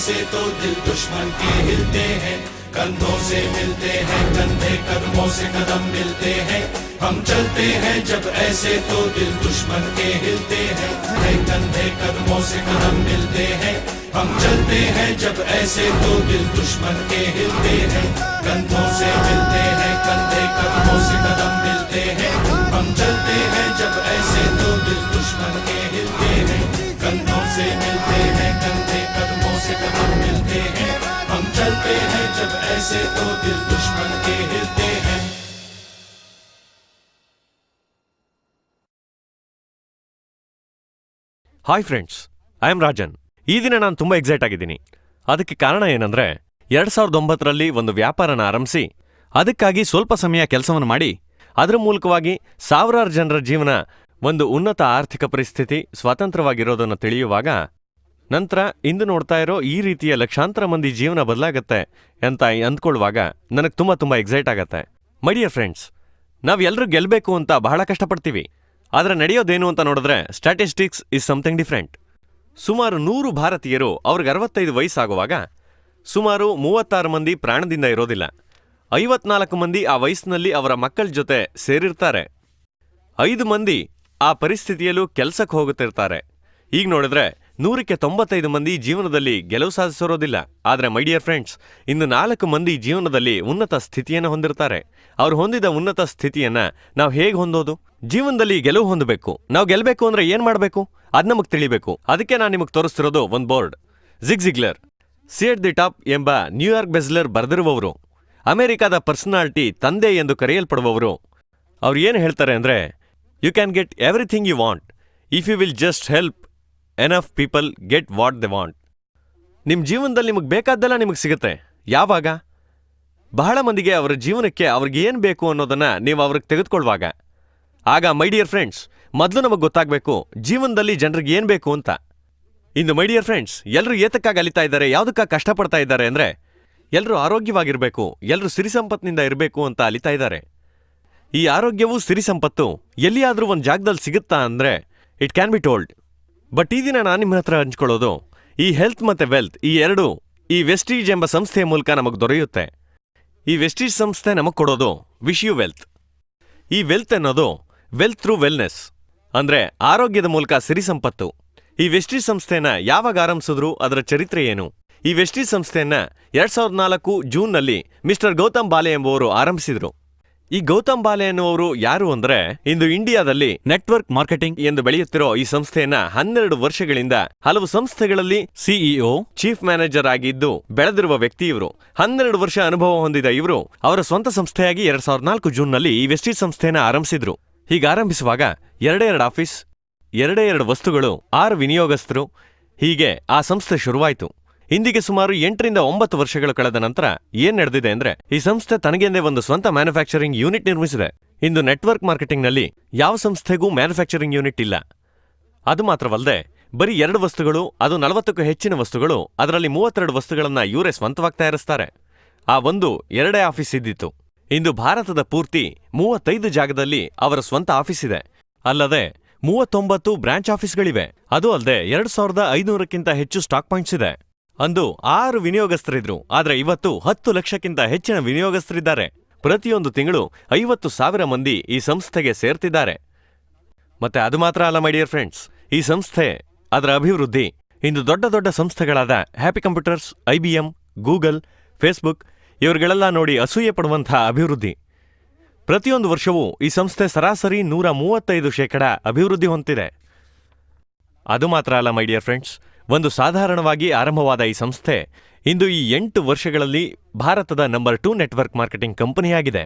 ऐसे तो दिल दुश्मन के हिलते हैं, कंधों से मिलते हैं कंधे, कदमों से कदम मिलते हैं, हम चलते हैं जब ऐसे तो दिल दुश्मन के हिलते हैं, कंधे कदमों से कदम मिलते हैं, हम चलते हैं जब ऐसे तो दिल दुश्मन के हिलते हैं, कंधों से मिलते हैं कंधे, कदमों से कदम मिलते हैं, हम चलते हैं जब ऐसे तो दिल दुश्मन के हिलते हैं, कंधों से मिलते हैं कंधे, कदमों से कदम मिलते हैं, हम चलते हैं जब ऐसे तो दिल दुश्मन के हिलते हैं। Hi friends, I am Rajan. ಈ ದಿನ ನಾನು ತುಂಬ ಎಕ್ಸೈಟ್ ಆಗಿದ್ದೀನಿ. ಅದಕ್ಕೆ ಕಾರಣ ಏನಂದ್ರೆ 2009ರಲ್ಲಿ ಒಂದು ವ್ಯಾಪಾರನ ಆರಂಭಿಸಿ ಅದಕ್ಕಾಗಿ ಸ್ವಲ್ಪ ಸಮಯ ಕೆಲಸವನ್ನು ಮಾಡಿ ಅದರ ಮೂಲಕವಾಗಿ ಸಾವಿರಾರು ಜನರ ಜೀವನ ಒಂದು ಉನ್ನತ ಆರ್ಥಿಕ ಪರಿಸ್ಥಿತಿ ಸ್ವತಂತ್ರವಾಗಿರೋದನ್ನು ತಿಳಿಯುವಾಗ ನಂತರ ಇಂದು ನೋಡ್ತಾ ಇರೋ ಈ ರೀತಿಯ ಲಕ್ಷಾಂತರ ಮಂದಿ ಜೀವನ ಬದಲಾಗತ್ತೆ ಅಂತ ಅಂದ್ಕೊಳ್ಳುವಾಗ ನನಗೆ ತುಂಬ ಎಕ್ಸೈಟ್ ಆಗತ್ತೆ. ಮೈ ಡಿಯರ್ ಫ್ರೆಂಡ್ಸ್, ನಾವೆಲ್ಲರೂ ಗೆಲ್ಲಬೇಕು ಅಂತ ಬಹಳ ಕಷ್ಟಪಡ್ತೀವಿ. ಆದರೆ ನಡೆಯೋದೇನು ಅಂತ ನೋಡಿದ್ರೆ ಸ್ಟ್ಯಾಟಿಸ್ಟಿಕ್ಸ್ ಇಸ್ ಸಮಥಿಂಗ್ ಡಿಫ್ರೆಂಟ್. ಸುಮಾರು 100 ಭಾರತೀಯರು ಅವ್ರಿಗೆ 65 ವಯಸ್ಸಾಗುವಾಗ ಸುಮಾರು 36 ಮಂದಿ ಪ್ರಾಣದಿಂದ ಇರೋದಿಲ್ಲ. 54 ಮಂದಿ ಆ ವಯಸ್ಸಿನಲ್ಲಿ ಅವರ ಮಕ್ಕಳ ಜೊತೆ ಸೇರಿರ್ತಾರೆ. 5 ಮಂದಿ ಆ ಪರಿಸ್ಥಿತಿಯಲ್ಲೂ ಕೆಲ್ಸಕ್ಕೆ ಹೋಗುತ್ತಿರ್ತಾರೆ. ಈಗ ನೋಡಿದ್ರೆ 100ಕ್ಕೆ 95 ಮಂದಿ ಜೀವನದಲ್ಲಿ ಗೆಲುವು ಸಾಧಿಸಿರೋದಿಲ್ಲ. ಆದರೆ ಮೈ ಡಿಯರ್ ಫ್ರೆಂಡ್ಸ್, ಇನ್ನು 4 ಮಂದಿ ಜೀವನದಲ್ಲಿ ಉನ್ನತ ಸ್ಥಿತಿಯನ್ನು ಹೊಂದಿರ್ತಾರೆ. ಅವ್ರು ಹೊಂದಿದ ಉನ್ನತ ಸ್ಥಿತಿಯನ್ನ ನಾವು ಹೇಗೆ ಹೊಂದೋದು? ಜೀವನದಲ್ಲಿ ಗೆಲುವು ಹೊಂದಬೇಕು. ನಾವು ಗೆಲ್ಲಬೇಕು ಅಂದ್ರೆ ಏನ್ ಮಾಡಬೇಕು? ಅದ್ ನಮಗ್ ತಿಳಿಬೇಕು. ಅದಕ್ಕೆ ನಾನು ನಿಮಗೆ ತೋರಿಸ್ತಿರೋದು ಒಂದು board. Zig Ziglar see at the top ಎಂಬ ನ್ಯೂಯಾರ್ಕ್ ಬೆಸ್ಲರ್ ಬರೆದಿರುವವರು, ಅಮೆರಿಕಾದ ಪರ್ಸನಾಲಿಟಿ ತಂದೆ ಎಂದು ಕರೆಯಲ್ಪಡುವವರು. ಅವ್ರು ಏನು ಹೇಳ್ತಾರೆ ಅಂದ್ರೆ, you can get everything you want if you will just help enough people get what they want. ನಿಮ್ಮ ಜೀವನದಲ್ಲಿ ನಿಮಗೆ ಬೇಕಾದ್ದೆಲ್ಲ ನಿಮಗೆ ಸಿಗುತ್ತೆ. ಯಾವಾಗ? ಬಹಳ ಮಂದಿಗೆ ಅವರ ಜೀವನಕ್ಕೆ ಅವ್ರಿಗೆ ಏನು ಬೇಕು ಅನ್ನೋದನ್ನ ನೀವು ಅವ್ರಿಗೆ ತೆಗೆದುಕೊಳ್ಳುವಾಗ. ಆಗ ಮೈ ಡಿಯರ್ ಫ್ರೆಂಡ್ಸ್, ಮೊದಲು ನಮಗೆ ಗೊತ್ತಾಗಬೇಕು ಜೀವನದಲ್ಲಿ ಜನರಿಗೆ ಏನು ಬೇಕು ಅಂತ. ಇಂದು ಮೈ ಡಿಯರ್ ಫ್ರೆಂಡ್ಸ್, ಎಲ್ಲರೂ ಏತಕ್ಕಾಗಿ ಅಲಿತಾ ಇದ್ದಾರೆ, ಯಾವುದಕ್ಕಾಗಿ ಕಷ್ಟಪಡ್ತಾ ಇದ್ದಾರೆ ಅಂದರೆ ಎಲ್ಲರೂ ಆರೋಗ್ಯವಾಗಿರಬೇಕು, ಎಲ್ಲರೂ ಸಿರಿ ಸಂಪತ್ತಿನಿಂದ ಇರಬೇಕು ಅಂತ ಅಲಿತಾ ಇದ್ದಾರೆ. ಈ ಆರೋಗ್ಯವು ಸಿರಿ ಸಂಪತ್ತು ಎಲ್ಲಿಯಾದರೂ ಒಂದು ಜಾಗದಲ್ಲಿ ಸಿಗುತ್ತಾ ಅಂದರೆ it can be told. But ಈ ದಿನ ನಾನು ನಿಮ್ಮ ಹತ್ರ ಹಂಚ್ಕೊಳ್ಳೋದು ಈ ಹೆಲ್ತ್ ಮತ್ತು ವೆಲ್ತ್, ಈ ಎರಡು ಈ ವೆಸ್ಟೀಜ್ ಎಂಬ ಸಂಸ್ಥೆಯ ಮೂಲಕ ನಮಗೆ ದೊರೆಯುತ್ತೆ. ಈ ವೆಸ್ಟೀಜ್ ಸಂಸ್ಥೆ ನಮಗೆ ಕೊಡೋದು ವಿಶ್ ಯು ವೆಲ್ತ್. ಈ ವೆಲ್ತ್ ಅನ್ನೋದು ವೆಲ್ತ್ ಥ್ರೂ ವೆಲ್ನೆಸ್, ಅಂದ್ರೆ ಆರೋಗ್ಯದ ಮೂಲಕ ಸಿರಿ ಸಂಪತ್ತು. ಈ ವೆಸ್ಟೀಜ್ ಸಂಸ್ಥೆಯನ್ನ ಯಾವಾಗ ಆರಂಭಿಸಿದ್ರು, ಅದರ ಚರಿತ್ರೆ ಏನು? ಈ ವೆಸ್ಟೀಜ್ ಸಂಸ್ಥೆಯನ್ನ 2004 ಜೂನ್ನಲ್ಲಿ ಮಿಸ್ಟರ್ ಗೌತಮ್ ಬಾಲೆ ಎಂಬುವರು ಆರಂಭಿಸಿದ್ರು. ಈ ಗೌತಮ್ ಬಾಲೆ ಎನ್ನುವರು ಯಾರು ಅಂದ್ರೆ, ಇಂದು ಇಂಡಿಯಾದಲ್ಲಿ ನೆಟ್ವರ್ಕ್ ಮಾರ್ಕೆಟಿಂಗ್ ಎಂದು ಬೆಳೆಯುತ್ತಿರೋ ಈ ಸಂಸ್ಥೆಯನ್ನ 12 ವರ್ಷಗಳಿಂದ ಹಲವು ಸಂಸ್ಥೆಗಳಲ್ಲಿ ಸಿಇಒ, ಚೀಫ್ ಮ್ಯಾನೇಜರ್ ಆಗಿದ್ದು ಬೆಳೆದಿರುವ ವ್ಯಕ್ತಿ ಇವರು. 12 ವರ್ಷ ಅನುಭವ ಹೊಂದಿದ ಇವರು ಅವರ ಸ್ವಂತ ಸಂಸ್ಥೆಯಾಗಿ 2004 ಜೂನ್ನಲ್ಲಿ ಈ ವೆಸ್ಟೀಜ್ ಸಂಸ್ಥೆಯನ್ನ ಆರಂಭಿಸಿದ್ರು. ಹೀಗೆ ಆರಂಭಿಸುವಾಗ 2 ಆಫೀಸ್, 2 ವಸ್ತುಗಳು, 6 ವಿನಿಯೋಗಸ್ಥರು, ಹೀಗೆ ಆ ಸಂಸ್ಥೆ ಶುರುವಾಯಿತು. ಇಂದಿಗೆ ಸುಮಾರು 8ರಿಂದ 9 ವರ್ಷಗಳು ಕಳೆದ ನಂತರ ಏನ್ ನಡೆದಿದೆ ಅಂದ್ರೆ, ಈ ಸಂಸ್ಥೆ ತನಗೆಂದೇ ಒಂದು ಸ್ವಂತ ಮ್ಯಾನುಫ್ಯಾಕ್ಚರಿಂಗ್ ಯೂನಿಟ್ ನಿರ್ಮಿಸಿದೆ. ಇಂದು ನೆಟ್ವರ್ಕ್ ಮಾರ್ಕೆಟಿಂಗ್ನಲ್ಲಿ ಯಾವ ಸಂಸ್ಥೆಗೂ ಮ್ಯಾನುಫ್ಯಾಕ್ಚರಿಂಗ್ ಯೂನಿಟ್ ಇಲ್ಲ. ಅದು ಮಾತ್ರವಲ್ಲದೆ ಬರೀ 2 ವಸ್ತುಗಳು, ಅದು 40ಕ್ಕೂ ಹೆಚ್ಚಿನ ವಸ್ತುಗಳು, ಅದರಲ್ಲಿ 32 ವಸ್ತುಗಳನ್ನ ಇವರೇ ಸ್ವಂತವಾಗಿ ತಯಾರಿಸ್ತಾರೆ. ಆ ಒಂದು 2 ಆಫೀಸ್ ಇದ್ದಿತ್ತು. ಇಂದು ಭಾರತದ ಪೂರ್ತಿ 35 ಜಾಗದಲ್ಲಿ ಅವರ ಸ್ವಂತ ಆಫೀಸ್ ಇದೆ. ಅಲ್ಲದೆ 39 ಬ್ರಾಂಚ್ ಆಫೀಸ್ಗಳಿವೆ. ಅದು ಅಲ್ಲದೆ 2500ಕ್ಕಿಂತ ಹೆಚ್ಚು ಸ್ಟಾಕ್ ಪಾಯಿಂಟ್ಸ್ ಇದೆ. ಅಂದು 6 ವಿನಿಯೋಗಸ್ಥರಿದ್ರು, ಆದ್ರೆ ಇವತ್ತು 10 ಲಕ್ಷಕ್ಕಿಂತ ಹೆಚ್ಚಿನ ವಿನಿಯೋಗಸ್ಥರಿದ್ದಾರೆ. ಪ್ರತಿಯೊಂದು ತಿಂಗಳು 50,000 ಮಂದಿ ಈ ಸಂಸ್ಥೆಗೆ ಸೇರ್ತಿದ್ದಾರೆ. ಮತ್ತೆ ಅದು ಮಾತ್ರ ಅಲ್ಲ ಮೈ ಡಿಯರ್ ಫ್ರೆಂಡ್ಸ್, ಈ ಸಂಸ್ಥೆ ಅದರ ಅಭಿವೃದ್ಧಿ ಇಂದು ದೊಡ್ಡ ಸಂಸ್ಥೆಗಳಾದ Apple computers, IBM, Google, Facebook ಇವರುಗಳೆಲ್ಲ ನೋಡಿ ಅಸೂಯೆ ಪಡುವಂತಹ ಅಭಿವೃದ್ಧಿ. ಪ್ರತಿಯೊಂದು ವರ್ಷವೂ ಈ ಸಂಸ್ಥೆ ಸರಾಸರಿ 135% ಅಭಿವೃದ್ಧಿ ಹೊಂದಿದೆ. ಅದು ಮಾತ್ರ ಅಲ್ಲ ಮೈ ಡಿಯರ್ ಫ್ರೆಂಡ್ಸ್, ಒಂದು ಸಾಧಾರಣವಾಗಿ ಆರಂಭವಾದ ಈ ಸಂಸ್ಥೆ ಇಂದು ಈ 8 ವರ್ಷಗಳಲ್ಲಿ ಭಾರತದ ನಂಬರ್ 2 ನೆಟ್ವರ್ಕ್ ಮಾರ್ಕೆಟಿಂಗ್ ಕಂಪನಿಯಾಗಿದೆ.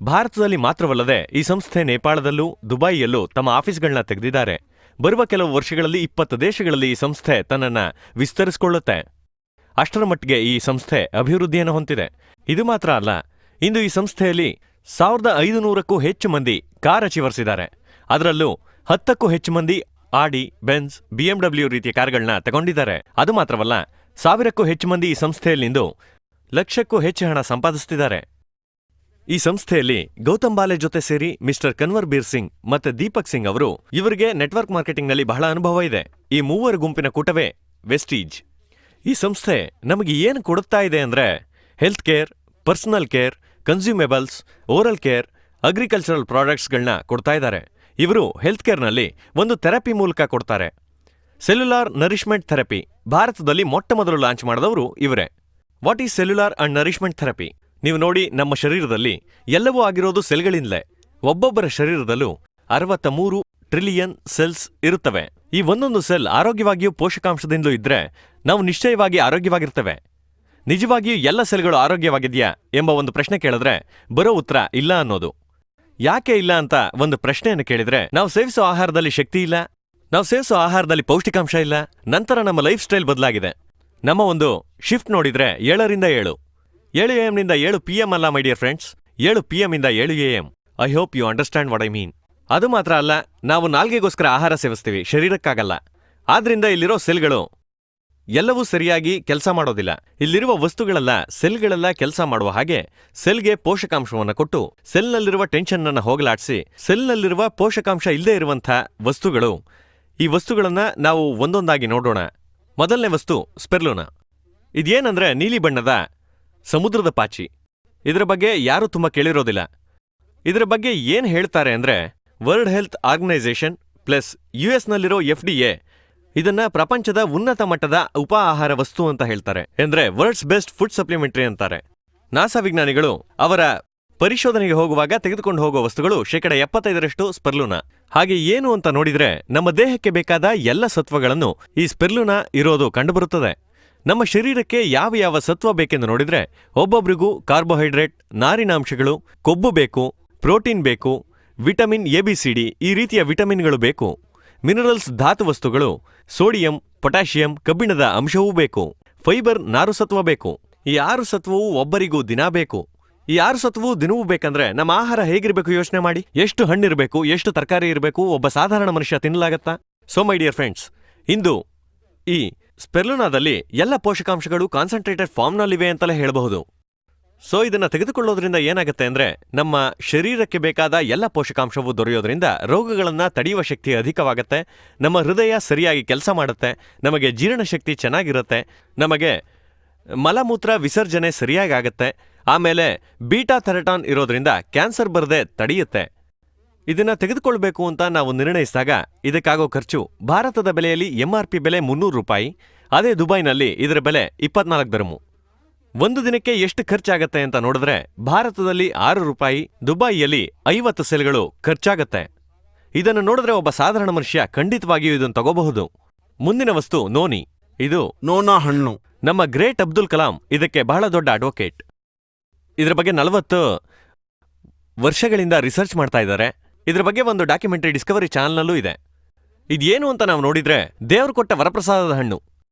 ಭಾರತದಲ್ಲಿ ಮಾತ್ರವಲ್ಲದೆ ಈ ಸಂಸ್ಥೆ ನೇಪಾಳದಲ್ಲೂ, ದುಬೈಯಲ್ಲೂ ತಮ್ಮ ಆಫೀಸ್ಗಳನ್ನ ತೆಗೆದಿದ್ದಾರೆ. ಬರುವ ಕೆಲವು ವರ್ಷಗಳಲ್ಲಿ 20 ದೇಶಗಳಲ್ಲಿ ಈ ಸಂಸ್ಥೆ ತನ್ನನ್ನ ವಿಸ್ತರಿಸಿಕೊಳ್ಳುತ್ತೆ. ಅಷ್ಟರ ಮಟ್ಟಿಗೆ ಈ ಸಂಸ್ಥೆ ಅಭಿವೃದ್ಧಿಯನ್ನು ಹೊಂದಿದೆ. ಇದು ಮಾತ್ರ ಅಲ್ಲ, ಇಂದು ಈ ಸಂಸ್ಥೆಯಲ್ಲಿ 1500ಕ್ಕೂ ಹೆಚ್ಚು ಮಂದಿ ಕಾರ್ ಅಚೀವರ್ಸ್ ಇದ್ದಾರೆ. ಅದರಲ್ಲೂ 10ಕ್ಕೂ ಹೆಚ್ಚು ಮಂದಿ ಆಡಿ, ಬೆನ್ಸ್, BMW ರೀತಿಯ ಕಾರ್ಗಳನ್ನ ತಗೊಂಡಿದ್ದಾರೆ. ಅದು ಮಾತ್ರವಲ್ಲ, 1000ಕ್ಕೂ ಹೆಚ್ಚು ಮಂದಿ ಈ ಸಂಸ್ಥೆಯಲ್ಲಿಂದು ಲಕ್ಷಕ್ಕೂ ಹೆಚ್ಚು ಹಣ ಸಂಪಾದಿಸುತ್ತಿದ್ದಾರೆ. ಈ ಸಂಸ್ಥೆಯಲ್ಲಿ ಗೌತಮ್ ಬಾಲೆ ಜೊತೆ ಸೇರಿ ಮಿಸ್ಟರ್ ಕನ್ವರ್ ಬೀರ್ ಸಿಂಗ್ ಮತ್ತೆ ದೀಪಕ್ ಸಿಂಗ್ ಅವರು, ಇವರಿಗೆ ನೆಟ್ವರ್ಕ್ ಮಾರ್ಕೆಟಿಂಗ್ನಲ್ಲಿ ಬಹಳ ಅನುಭವ ಇದೆ. ಈ 3 ಗುಂಪಿನ ಕೂಟವೇ ವೆಸ್ಟೀಜ್. ಈ ಸಂಸ್ಥೆ ನಮಗೆ ಏನು ಕೊಡುತ್ತಾ ಇದೆ ಅಂದ್ರೆ health care, personal care, consumables, oral care, agricultural ಪ್ರಾಡಕ್ಟ್ಸ್ಗಳನ್ನ ಕೊಡ್ತಾ ಇದ್ದಾರೆ. ಇವರು ಹೆಲ್ತ್ ಕೇರ್ನಲ್ಲಿ ಒಂದು ಥೆರಪಿ ಮೂಲಕ ಕೊಡ್ತಾರೆ. ಸೆಲ್ಯುಲಾರ್ ನರಿಶ್ಮೆಂಟ್ ಥೆರಪಿ ಭಾರತದಲ್ಲಿ ಮೊಟ್ಟ ಮೊದಲು ಲಾಂಚ್ ಮಾಡಿದವರು ಇವರೇ. What is cellular and nourishment therapy? ನೀವು ನೋಡಿ, ನಮ್ಮ ಶರೀರದಲ್ಲಿ ಎಲ್ಲವೂ ಆಗಿರೋದು ಸೆಲ್ಗಳಿಂದಲೇ. ಒಬ್ಬೊಬ್ಬರ ಶರೀರದಲ್ಲೂ 63 ಟ್ರಿಲಿಯನ್ ಸೆಲ್ಸ್ ಇರುತ್ತವೆ. ಈ ಒಂದೊಂದು ಸೆಲ್ ಆರೋಗ್ಯವಾಗಿಯೂ ಪೋಷಕಾಂಶದಿಂದಲೂ ಇದ್ರೆ ನಾವು ನಿಶ್ಚಯವಾಗಿ ಆರೋಗ್ಯವಾಗಿರ್ತೇವೆ. ನಿಜವಾಗಿಯೂ ಎಲ್ಲ ಸೆಲ್ಗಳು ಆರೋಗ್ಯವಾಗಿದೆಯಾ ಎಂಬ ಒಂದು ಪ್ರಶ್ನೆ ಕೇಳಿದ್ರೆ ಬರೋ ಉತ್ತರ ಇಲ್ಲ ಅನ್ನೋದು. ಯಾಕೆ ಇಲ್ಲ ಅಂತ ಒಂದು ಪ್ರಶ್ನೆಯನ್ನು ಕೇಳಿದ್ರೆ, ನಾವು ಸೇವಿಸೋ ಆಹಾರದಲ್ಲಿ ಶಕ್ತಿ ಇಲ್ಲ, ನಾವು ಸೇವಿಸೋ ಆಹಾರದಲ್ಲಿ ಪೌಷ್ಟಿಕಾಂಶ ಇಲ್ಲ, ನಂತರ ನಮ್ಮ ಲೈಫ್ ಸ್ಟೈಲ್ ಬದಲಾಗಿದೆ. ನಮ್ಮ ಒಂದು ಶಿಫ್ಟ್ ನೋಡಿದ್ರೆ 7ರಿಂದ 7 AM ನಿಂದ 7 PM ಅಲ್ಲ ಮೈ ಡಿಯರ್ ಫ್ರೆಂಡ್ಸ್, 7 PM ಇಂದ 7 AM. I hope you understand what I mean. ಅದು ಮಾತ್ರ ಅಲ್ಲ, ನಾವು ನಾಲ್ಗೆಗೋಸ್ಕರ ಆಹಾರ ಸೇವಿಸ್ತೀವಿ, ಶರೀರಕ್ಕಾಗಲ್ಲ. ಆದ್ರಿಂದ ಇಲ್ಲಿರೋ ಸೆಲ್ಗಳು ಎಲ್ಲವೂ ಸರಿಯಾಗಿ ಕೆಲಸ ಮಾಡೋದಿಲ್ಲ. ಇಲ್ಲಿರುವ ವಸ್ತುಗಳೆಲ್ಲ ಸೆಲ್ಗಳೆಲ್ಲ ಕೆಲಸ ಮಾಡುವ ಹಾಗೆ ಸೆಲ್ಗೆ ಪೋಷಕಾಂಶವನ್ನು ಕೊಟ್ಟು ಸೆಲ್ನಲ್ಲಿರುವ ಟೆನ್ಷನ್ ಅನ್ನು ಹೋಗಲಾಡಿಸಿ ಸೆಲ್ನಲ್ಲಿರುವ ಪೋಷಕಾಂಶ ಇಲ್ಲದೆ ಇರುವಂಥ ವಸ್ತುಗಳು, ಈ ವಸ್ತುಗಳನ್ನ ನಾವು ಒಂದೊಂದಾಗಿ ನೋಡೋಣ. ಮೊದಲನೇ ವಸ್ತು ಸ್ಪೆರ್ಲುನಾ. ಇದೇನಂದ್ರೆ ನೀಲಿ ಬಣ್ಣದ ಸಮುದ್ರದ ಪಾಚಿ. ಇದರ ಬಗ್ಗೆ ಯಾರೂ ತುಂಬ ಕೇಳಿರೋದಿಲ್ಲ. ಇದರ ಬಗ್ಗೆ ಏನ್ ಹೇಳ್ತಾರೆ ಅಂದ್ರೆ, world health organisation plus US ನಲ್ಲಿರೋ FDA ಇದನ್ನ ಪ್ರಪಂಚದ ಉನ್ನತ ಮಟ್ಟದ ಉಪ ಆಹಾರ ವಸ್ತು ಅಂತ ಹೇಳ್ತಾರೆ. ಅಂದ್ರೆ ವರ್ಲ್ಡ್ಸ್ ಬೆಸ್ಟ್ ಫುಡ್ ಸಪ್ಲಿಮೆಂಟರಿ ಅಂತಾರೆ. ನಾಸಾ ವಿಜ್ಞಾನಿಗಳು ಅವರ ಪರಿಶೋಧನೆಗೆ ಹೋಗುವಾಗ ತೆಗೆದುಕೊಂಡು ಹೋಗುವ ವಸ್ತುಗಳು 75% ಸ್ಪೆರ್ಲುನಾ. ಹಾಗೆ ಏನು ಅಂತ ನೋಡಿದ್ರೆ, ನಮ್ಮ ದೇಹಕ್ಕೆ ಬೇಕಾದ ಎಲ್ಲ ಸತ್ವಗಳನ್ನು ಈ ಸ್ಪೆರ್ಲುನಾ ಇರೋದು ಕಂಡುಬರುತ್ತದೆ. ನಮ್ಮ ಶರೀರಕ್ಕೆ ಯಾವ ಯಾವ ಸತ್ವ ಬೇಕೆಂದು ನೋಡಿದ್ರೆ, ಒಬ್ಬೊಬ್ರಿಗೂ ಕಾರ್ಬೋಹೈಡ್ರೇಟ್, ನಾರಿನಾಂಶಗಳು, ಕೊಬ್ಬು ಬೇಕು, ಪ್ರೋಟೀನ್ ಬೇಕು, ವಿಟಮಿನ್ ABCD ಈ ರೀತಿಯ ವಿಟಮಿನ್ಗಳು ಬೇಕು, ಮಿನರಲ್ಸ್ ಧಾತು ವಸ್ತುಗಳು, ಸೋಡಿಯಂ, ಪೊಟ್ಯಾಷಿಯಂ, ಕಬ್ಬಿಣದ ಅಂಶವೂ ಬೇಕು, ಫೈಬರ್ ನಾರುಸತ್ವ ಬೇಕು. ಈ 6 ಸತ್ವವೂ ಒಬ್ಬರಿಗೂ ದಿನ ಬೇಕು. ಈ 6 ಸತ್ವವೂ ದಿನವೂ ಬೇಕಂದ್ರೆ ನಮ್ಮ ಆಹಾರ ಹೇಗಿರಬೇಕು ಯೋಚನೆ ಮಾಡಿ. ಎಷ್ಟು ಹಣ್ಣಿರಬೇಕು, ಎಷ್ಟು ತರಕಾರಿ ಇರಬೇಕು, ಒಬ್ಬ ಸಾಧಾರಣ ಮನುಷ್ಯ ತಿನ್ನಲಾಗತ್ತಾ? ಸೊ ಮೈ ಡಿಯರ್ ಫ್ರೆಂಡ್ಸ್, ಇಂದು ಈ ಸ್ಪೆರ್ಲುನಾದಲ್ಲಿ ಎಲ್ಲ ಪೋಷಕಾಂಶಗಳು ಕಾನ್ಸಂಟ್ರೇಟೆಡ್ ಫಾರ್ಮ್ನಲ್ಲಿವೆ ಅಂತಲೇ ಹೇಳಬಹುದು. ಸೊ ಇದನ್ನ ತೆಗೆದುಕೊಳ್ಳೋದ್ರಿಂದ ಏನಾಗುತ್ತೆ ಅಂದ್ರೆ, ನಮ್ಮ ಶರೀರಕ್ಕೆ ಬೇಕಾದ ಎಲ್ಲ ಪೋಷಕಾಂಶವೂ ದೊರೆಯೋದ್ರಿಂದ ರೋಗಗಳನ್ನ ತಡೆಯುವ ಶಕ್ತಿ ಅಧಿಕವಾಗುತ್ತೆ, ನಮ್ಮ ಹೃದಯ ಸರಿಯಾಗಿ ಕೆಲಸ ಮಾಡುತ್ತೆ, ನಮಗೆ ಜೀರ್ಣಶಕ್ತಿ ಚೆನ್ನಾಗಿರುತ್ತೆ, ನಮಗೆ ಮಲಮೂತ್ರ ವಿಸರ್ಜನೆ ಸರಿಯಾಗಿ ಆಗತ್ತೆ, ಆಮೇಲೆ ಬೀಟಾ ಥೆರಟಾನ್ ಇರೋದ್ರಿಂದ ಕ್ಯಾನ್ಸರ್ ಬರದೆ ತಡೆಯುತ್ತೆ. ಇದನ್ನ ತೆಗೆದುಕೊಳ್ಬೇಕು ಅಂತ ನಾವು ನಿರ್ಣಯಿಸಿದಾಗ ಇದಕ್ಕಾಗೋ ಖರ್ಚು ಭಾರತದ ಬೆಲೆಯಲ್ಲಿ MRP ಬೆಲೆ ₹300, ಅದೇ ದುಬೈನಲ್ಲಿ ಇದರ ಬೆಲೆ 24 ದಿರ್ಹಮ್. ಒಂದು ದಿನಕ್ಕೆ ಎಷ್ಟು ಖರ್ಚಾಗತ್ತೆ ಅಂತ ನೋಡಿದ್ರೆ, ಭಾರತದಲ್ಲಿ ₹6, ದುಬೈಯಲ್ಲಿ 50 ಸೆಲ್ಗಳು ಖರ್ಚಾಗತ್ತೆ. ಇದನ್ನು ನೋಡಿದ್ರೆ ಒಬ್ಬ ಸಾಧಾರಣ ಮನುಷ್ಯ ಖಂಡಿತವಾಗಿಯೂ ಇದನ್ನು ತಗೋಬಹುದು. ಮುಂದಿನ ವಸ್ತು ನೋನಿ. ಇದು ನೋನಾ ಹಣ್ಣು. ನಮ್ಮ ಗ್ರೇಟ್ ಅಬ್ದುಲ್ ಕಲಾಂ ಇದಕ್ಕೆ ಬಹಳ ದೊಡ್ಡ ಅಡ್ವೊಕೇಟ್. ಇದರ ಬಗ್ಗೆ 40 ವರ್ಷಗಳಿಂದ ರಿಸರ್ಚ್ ಮಾಡ್ತಾ ಇದ್ದಾರೆ. ಇದರ ಬಗ್ಗೆ ಒಂದು ಡಾಕ್ಯುಮೆಂಟರಿ ಡಿಸ್ಕವರಿ ಚಾನಲ್ನಲ್ಲೂ ಇದೆ. ಇದೇನು ಅಂತ ನಾವು ನೋಡಿದ್ರೆ, ದೇವರು ಕೊಟ್ಟ ವರಪ್ರಸಾದದ ಹಣ್ಣು.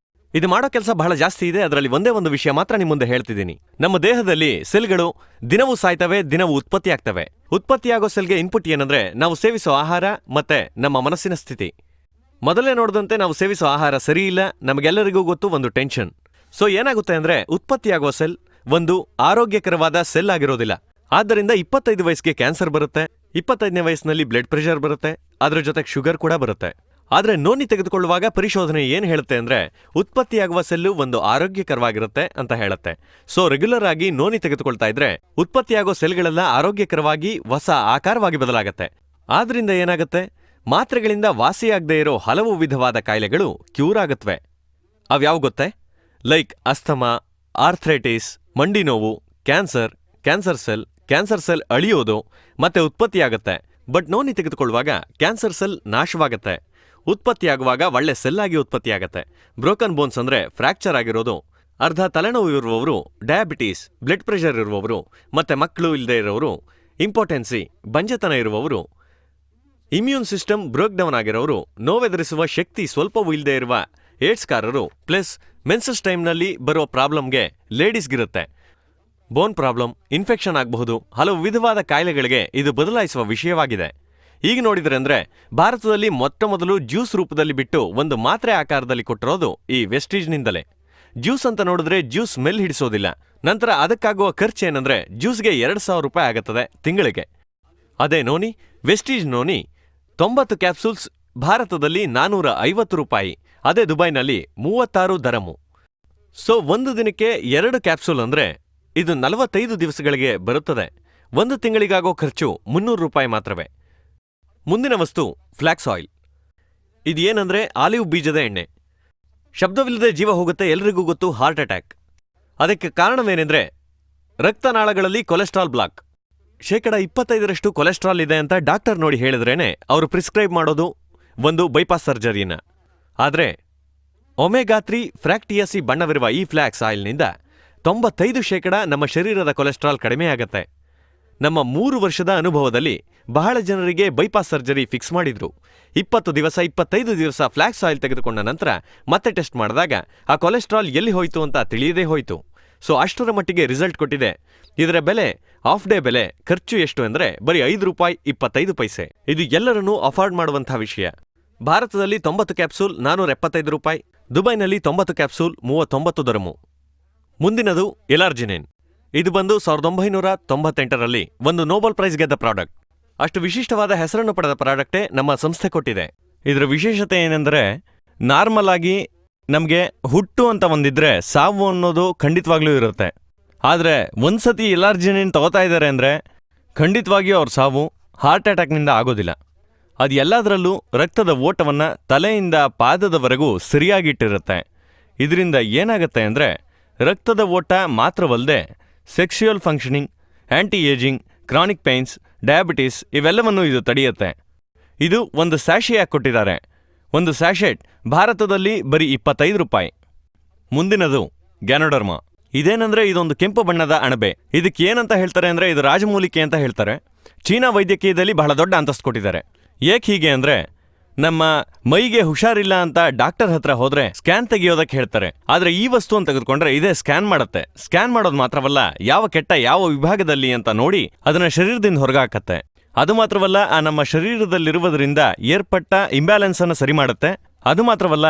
ಇದು ಮಾಡೋ ಕೆಲಸ ಬಹಳ ಜಾಸ್ತಿ ಇದೆ. ಅದರಲ್ಲಿ ಒಂದೇ ಒಂದು ವಿಷಯ ಮಾತ್ರ ನಿಮ್ಮ ಮುಂದೆ ಹೇಳ್ತಿದ್ದೀನಿ. ನಮ್ಮ ದೇಹದಲ್ಲಿ ಸೆಲ್ಗಳು ದಿನವೂ ಸಾಯ್ತವೆ, ದಿನವೂ ಉತ್ಪತ್ತಿಯಾಗ್ತವೆ. ಉತ್ಪತ್ತಿಯಾಗೋ ಸೆಲ್ಗೆ ಇನ್ಪುಟ್ ಏನಂದ್ರೆ, ನಾವು ಸೇವಿಸೋ ಆಹಾರ ಮತ್ತೆ ನಮ್ಮ ಮನಸ್ಸಿನ ಸ್ಥಿತಿ. ಮೊದಲೇ ನೋಡಿದಂತೆ ನಾವು ಸೇವಿಸೋ ಆಹಾರ ಸರಿ ಇಲ್ಲ, ನಮಗೆಲ್ಲರಿಗೂ ಗೊತ್ತು, ಒಂದು ಟೆನ್ಷನ್. ಸೊ ಏನಾಗುತ್ತೆ ಅಂದ್ರೆ, ಉತ್ಪತ್ತಿಯಾಗೋ ಸೆಲ್ ಒಂದು ಆರೋಗ್ಯಕರವಾದ ಸೆಲ್ ಆಗಿರೋದಿಲ್ಲ. ಆದ್ದರಿಂದ 25 ವಯಸ್ಸಿಗೆ ಕ್ಯಾನ್ಸರ್ ಬರುತ್ತೆ, 25ನೇ ವಯಸ್ಸಿನಲ್ಲಿ ಬ್ಲಡ್ ಪ್ರೆಷರ್ ಬರುತ್ತೆ, ಅದರ ಜೊತೆಗೆ ಶುಗರ್ ಕೂಡ ಬರುತ್ತೆ. ಆದ್ರೆ ನೋನಿ ತೆಗೆದುಕೊಳ್ಳುವಾಗ ಪರಿಶೋಧನೆ ಏನ್ ಹೇಳುತ್ತೆ ಅಂದ್ರೆ, ಉತ್ಪತ್ತಿಯಾಗುವ ಸೆಲ್ಲು ಒಂದು ಆರೋಗ್ಯಕರವಾಗಿರುತ್ತೆ ಅಂತ ಹೇಳುತ್ತೆ. ಸೊ ರೆಗ್ಯುಲರ್ ಆಗಿ ನೋನಿ ತೆಗೆದುಕೊಳ್ತಾ ಇದ್ರೆ ಉತ್ಪತ್ತಿಯಾಗೋ ಸೆಲ್ಗಳೆಲ್ಲ ಆರೋಗ್ಯಕರವಾಗಿ ಹೊಸ ಆಕಾರವಾಗಿ ಬದಲಾಗತ್ತೆ. ಆದ್ರಿಂದ ಏನಾಗುತ್ತೆ, ಮಾತ್ರೆಗಳಿಂದ ವಾಸಿಯಾಗದೇ ಇರೋ ಹಲವು ವಿಧವಾದ ಕಾಯಿಲೆಗಳು ಕ್ಯೂರ್ ಆಗತ್ವೆ. ಅವ್ಯಾವ ಗೊತ್ತೇ? ಲೈಕ್ ಅಸ್ತಮಾ, ಆರ್ಥ್ರೈಟಿಸ್, ಮಂಡಿ ನೋವು, ಕ್ಯಾನ್ಸರ್ ಸೆಲ್ ಅಳಿಯೋದು ಮತ್ತೆ ಉತ್ಪತ್ತಿಯಾಗತ್ತೆ. ಬಟ್ ನೋನಿ ತೆಗೆದುಕೊಳ್ಳುವಾಗ ಕ್ಯಾನ್ಸರ್ ಸೆಲ್ ನಾಶವಾಗತ್ತೆ, ಉತ್ಪತ್ತಿಯಾಗುವಾಗ ಒಳ್ಳೆ ಸೆಲ್ ಆಗಿ ಉತ್ಪತ್ತಿಯಾಗತ್ತೆ. ಬ್ರೋಕನ್ ಬೋನ್ಸ್ ಅಂದ್ರೆ ಫ್ರಾಕ್ಚರ್ ಆಗಿರೋದು, ಅರ್ಧ ತಲೆನೋವು ಇರುವವರು, ಡಯಾಬಿಟೀಸ್, ಬ್ಲಡ್ ಪ್ರೆಷರ್ ಇರುವವರು, ಮತ್ತೆ ಮಕ್ಕಳು ಇಲ್ಲದೆ ಇರೋರು, ಇಂಪಾರ್ಟೆನ್ಸಿ, ಬಂಜೆತನ ಇರುವವರು, ಇಮ್ಯೂನ್ ಸಿಸ್ಟಮ್ ಬ್ರೇಕ್ ಡೌನ್ ಆಗಿರೋರು, ನೋವೆದುರಿಸುವ ಶಕ್ತಿ ಸ್ವಲ್ಪವೂ ಇಲ್ಲದೆ ಇರುವ ಏಡ್ಸ್ಕಾರರು, ಪ್ಲಸ್ ಮೆನ್ಸಸ್ ಟೈಮ್ನಲ್ಲಿ ಬರೋ ಪ್ರಾಬ್ಲಮ್ಗೆ ಲೇಡೀಸ್ಗಿರುತ್ತೆ. ಬೋನ್ ಪ್ರಾಬ್ಲಮ್, ಇನ್ಫೆಕ್ಷನ್ ಆಗಬಹುದು, ಹಲವು ವಿಧವಾದ ಕಾಯಿಲೆಗಳಿಗೆ ಇದು ಬದಲಾಯಿಸುವ ವಿಷಯವಾಗಿದೆ. ಈಗ ನೋಡಿದ್ರೆ ಅಂದ್ರೆ, ಭಾರತದಲ್ಲಿ ಮೊಟ್ಟ ಮೊದಲು ಜ್ಯೂಸ್ ರೂಪದಲ್ಲಿ ಬಿಟ್ಟು ಒಂದು ಮಾತ್ರೆ ಆಕಾರದಲ್ಲಿ ಕೊಟ್ಟಿರೋದು ಈ ವೆಸ್ಟೀಜ್ನಿಂದಲೇ. ಜ್ಯೂಸ್ ಅಂತ ನೋಡಿದ್ರೆ ಜ್ಯೂಸ್ ಸ್ಮೆಲ್ ಹಿಡಿಸೋದಿಲ್ಲ. ನಂತರ ಅದಕ್ಕಾಗುವ ಖರ್ಚೇನಂದ್ರೆ, ಜ್ಯೂಸ್ಗೆ ₹2,000 ಆಗುತ್ತದೆ ತಿಂಗಳಿಗೆ. ಅದೇ ನೋನಿ, ವೆಸ್ಟೀಜ್ ನೋನಿ 90 ಕ್ಯಾಪ್ಸೂಲ್ಸ್ ಭಾರತದಲ್ಲಿ ₹450, ಅದೇ ದುಬೈನಲ್ಲಿ 36 ದಿರ್ಹಮ್. ಸೊ ಒಂದು ದಿನಕ್ಕೆ 2 ಕ್ಯಾಪ್ಸೂಲ್ ಅಂದ್ರೆ ಇದು 45 ದಿವಸಗಳಿಗೆ ಬರುತ್ತದೆ. 1 ತಿಂಗಳಿಗಾಗೋ ಖರ್ಚು ₹300 ಮಾತ್ರವೇ. ಮುಂದಿನ ವಸ್ತು ಫ್ಲಾಕ್ಸ್ ಆಯಿಲ್. ಇದೇನಂದ್ರೆ ಆಲಿವ್ ಬೀಜದ ಎಣ್ಣೆ. ಶಬ್ದವಿಲ್ಲದೆ ಜೀವ ಹೋಗುತ್ತೆ, ಎಲ್ರಿಗೂ ಗೊತ್ತು, ಹಾರ್ಟ್ ಅಟ್ಯಾಕ್. ಅದಕ್ಕೆ ಕಾರಣವೇನೆಂದ್ರೆ ರಕ್ತನಾಳಗಳಲ್ಲಿ ಕೊಲೆಸ್ಟ್ರಾಲ್ ಬ್ಲಾಕ್. 25% ಕೊಲೆಸ್ಟ್ರಾಲ್ ಇದೆ ಅಂತ ಡಾಕ್ಟರ್ ನೋಡಿ ಹೇಳಿದ್ರೇನೆ ಅವರು ಪ್ರಿಸ್ಕ್ರೈಬ್ ಮಾಡೋದು ಒಂದು ಬೈಪಾಸ್ ಸರ್ಜರಿನ. ಆದರೆ ಒಮೆಗಾ 3 ಫ್ಯಾಟಿ ಆಸಿಡ್ ಬಣ್ಣವಿರುವ ಈ ಫ್ಲಾಕ್ಸ್ ಆಯಿಲ್ನಿಂದ 95% ನಮ್ಮ ಶರೀರದ ಕೊಲೆಸ್ಟ್ರಾಲ್ ಕಡಿಮೆಯಾಗತ್ತೆ. ನಮ್ಮ 3 ವರ್ಷದ ಅನುಭವದಲ್ಲಿ ಬಹಳ ಜನರಿಗೆ ಬೈಪಾಸ್ ಸರ್ಜರಿ ಫಿಕ್ಸ್ ಮಾಡಿದ್ರು. 20 ದಿವಸ 25 ದಿವಸ ಫ್ಲಾಕ್ಸ್ ಆಯಿಲ್ ತೆಗೆದುಕೊಂಡ ನಂತರ ಮತ್ತೆ ಟೆಸ್ಟ್ ಮಾಡಿದಾಗ ಆ ಕೊಲೆಸ್ಟ್ರಾಲ್ ಎಲ್ಲಿ ಹೋಯ್ತು ಅಂತ ತಿಳಿಯದೇ ಹೋಯ್ತು. ಸೊ ಅಷ್ಟರ ಮಟ್ಟಿಗೆ ರಿಸಲ್ಟ್ ಕೊಟ್ಟಿದೆ. ಇದರ ಬೆಲೆ ಆಫ್ ಡೇ ಬೆಲೆ. ಖರ್ಚು ಎಷ್ಟು ಅಂದರೆ ಬರೀ ₹5.25. ಇದು ಎಲ್ಲರನ್ನೂ ಅಫೋರ್ಡ್ ಮಾಡುವಂತಹ ವಿಷಯ. ಭಾರತದಲ್ಲಿ 90 ಕ್ಯಾಪ್ಸೂಲ್ ₹475, ದುಬೈನಲ್ಲಿ 90 ಕ್ಯಾಪ್ಸೂಲ್ $39. ಮುಂದಿನದು ಎಲಾರ್ಜಿನೇನ್. ಇದು ಬಂದು 1998ರಲ್ಲಿ ಒಂದು ನೋಬೆಲ್ ಪ್ರೈಸ್ ಗೆದ್ದ ಪ್ರಾಡಕ್ಟ್. ಅಷ್ಟು ವಿಶಿಷ್ಟವಾದ ಹೆಸರನ್ನು ಪಡೆದ ಪ್ರಾಡಕ್ಟೇ ನಮ್ಮ ಸಂಸ್ಥೆ ಕೊಟ್ಟಿದೆ. ಇದರ ವಿಶೇಷತೆ ಏನೆಂದರೆ ನಾರ್ಮಲ್ ಆಗಿ ನಮಗೆ ಹುಟ್ಟು ಅಂತ ಒಂದಿದ್ರೆ ಸಾವು ಅನ್ನೋದು ಖಂಡಿತವಾಗ್ಲೂ ಇರುತ್ತೆ. ಆದರೆ ಒಂದ್ಸತಿ ಎಲಾರ್ಜಿನೇನ್ ತಗೋತಾ ಇದ್ದಾರೆ ಅಂದರೆ ಖಂಡಿತವಾಗಿಯೂ ಅವ್ರ ಸಾವು ಹಾರ್ಟ್ ಅಟ್ಯಾಕ್ನಿಂದ ಆಗೋದಿಲ್ಲ. ಅದು ಎಲ್ಲದರಲ್ಲೂ ರಕ್ತದ ಓಟವನ್ನು ತಲೆಯಿಂದ ಪಾದದವರೆಗೂ ಸರಿಯಾಗಿಟ್ಟಿರುತ್ತೆ. ಇದರಿಂದ ಏನಾಗುತ್ತೆ ಅಂದರೆ ರಕ್ತದ ಓಟ ಮಾತ್ರವಲ್ಲದೆ sexual functioning, anti ageing, chronic pains, diabetes ಇವೆಲ್ಲವನ್ನೂ ಇದು ತಡೆಯುತ್ತೆ. ಇದು ಒಂದು ಸ್ಯಾಶೆಯಾಗಿ ಕೊಟ್ಟಿದ್ದಾರೆ. ಒಂದು ಸ್ಯಾಶೆಟ್ ಭಾರತದಲ್ಲಿ ಬರೀ ₹25. ಮುಂದಿನದು ಗ್ಯಾನೋಡರ್ಮಾ. ಇದೇನಂದ್ರೆ ಇದೊಂದು ಕೆಂಪು ಬಣ್ಣದ ಅಣಬೆ. ಇದಕ್ಕೆ ಏನಂತ ಹೇಳ್ತಾರೆ ಅಂದರೆ ಇದು ರಾಜಮೂಲಿಕೆ ಅಂತ ಹೇಳ್ತಾರೆ. ಚೀನಾ ವೈದ್ಯಕೀಯದಲ್ಲಿ ಬಹಳ ದೊಡ್ಡ ಅಂತಸ್ತು ಕೊಟ್ಟಿದ್ದಾರೆ. ಏಕೆ ಹೀಗೆ ಅಂದರೆ ನಮ್ಮ ಮೈಗೆ ಹುಷಾರಿಲ್ಲ ಅಂತ ಡಾಕ್ಟರ್ ಹತ್ರ ಹೋದ್ರೆ ಸ್ಕ್ಯಾನ್ ತೆಗೆಯೋದಕ್ಕೆ ಹೇಳ್ತಾರೆ. ಆದರೆ ಈ ವಸ್ತುವನ್ನು ತೆಗೆದುಕೊಂಡ್ರೆ ಇದೇ ಸ್ಕ್ಯಾನ್ ಮಾಡುತ್ತೆ. ಸ್ಕ್ಯಾನ್ ಮಾಡೋದು ಮಾತ್ರವಲ್ಲ, ಯಾವ ಕೆಟ್ಟ ಯಾವ ವಿಭಾಗದಲ್ಲಿ ಅಂತ ನೋಡಿ ಅದನ್ನ ಶರೀರದಿಂದ ಹೊರಗಾಕತ್ತೆ. ಅದು ಮಾತ್ರವಲ್ಲ, ಆ ನಮ್ಮ ಶರೀರದಲ್ಲಿರುವುದರಿಂದ ಏರ್ಪಟ್ಟ ಇಂಬ್ಯಾಲೆನ್ಸ್ ಅನ್ನು ಸರಿ ಮಾಡುತ್ತೆ. ಅದು ಮಾತ್ರವಲ್ಲ,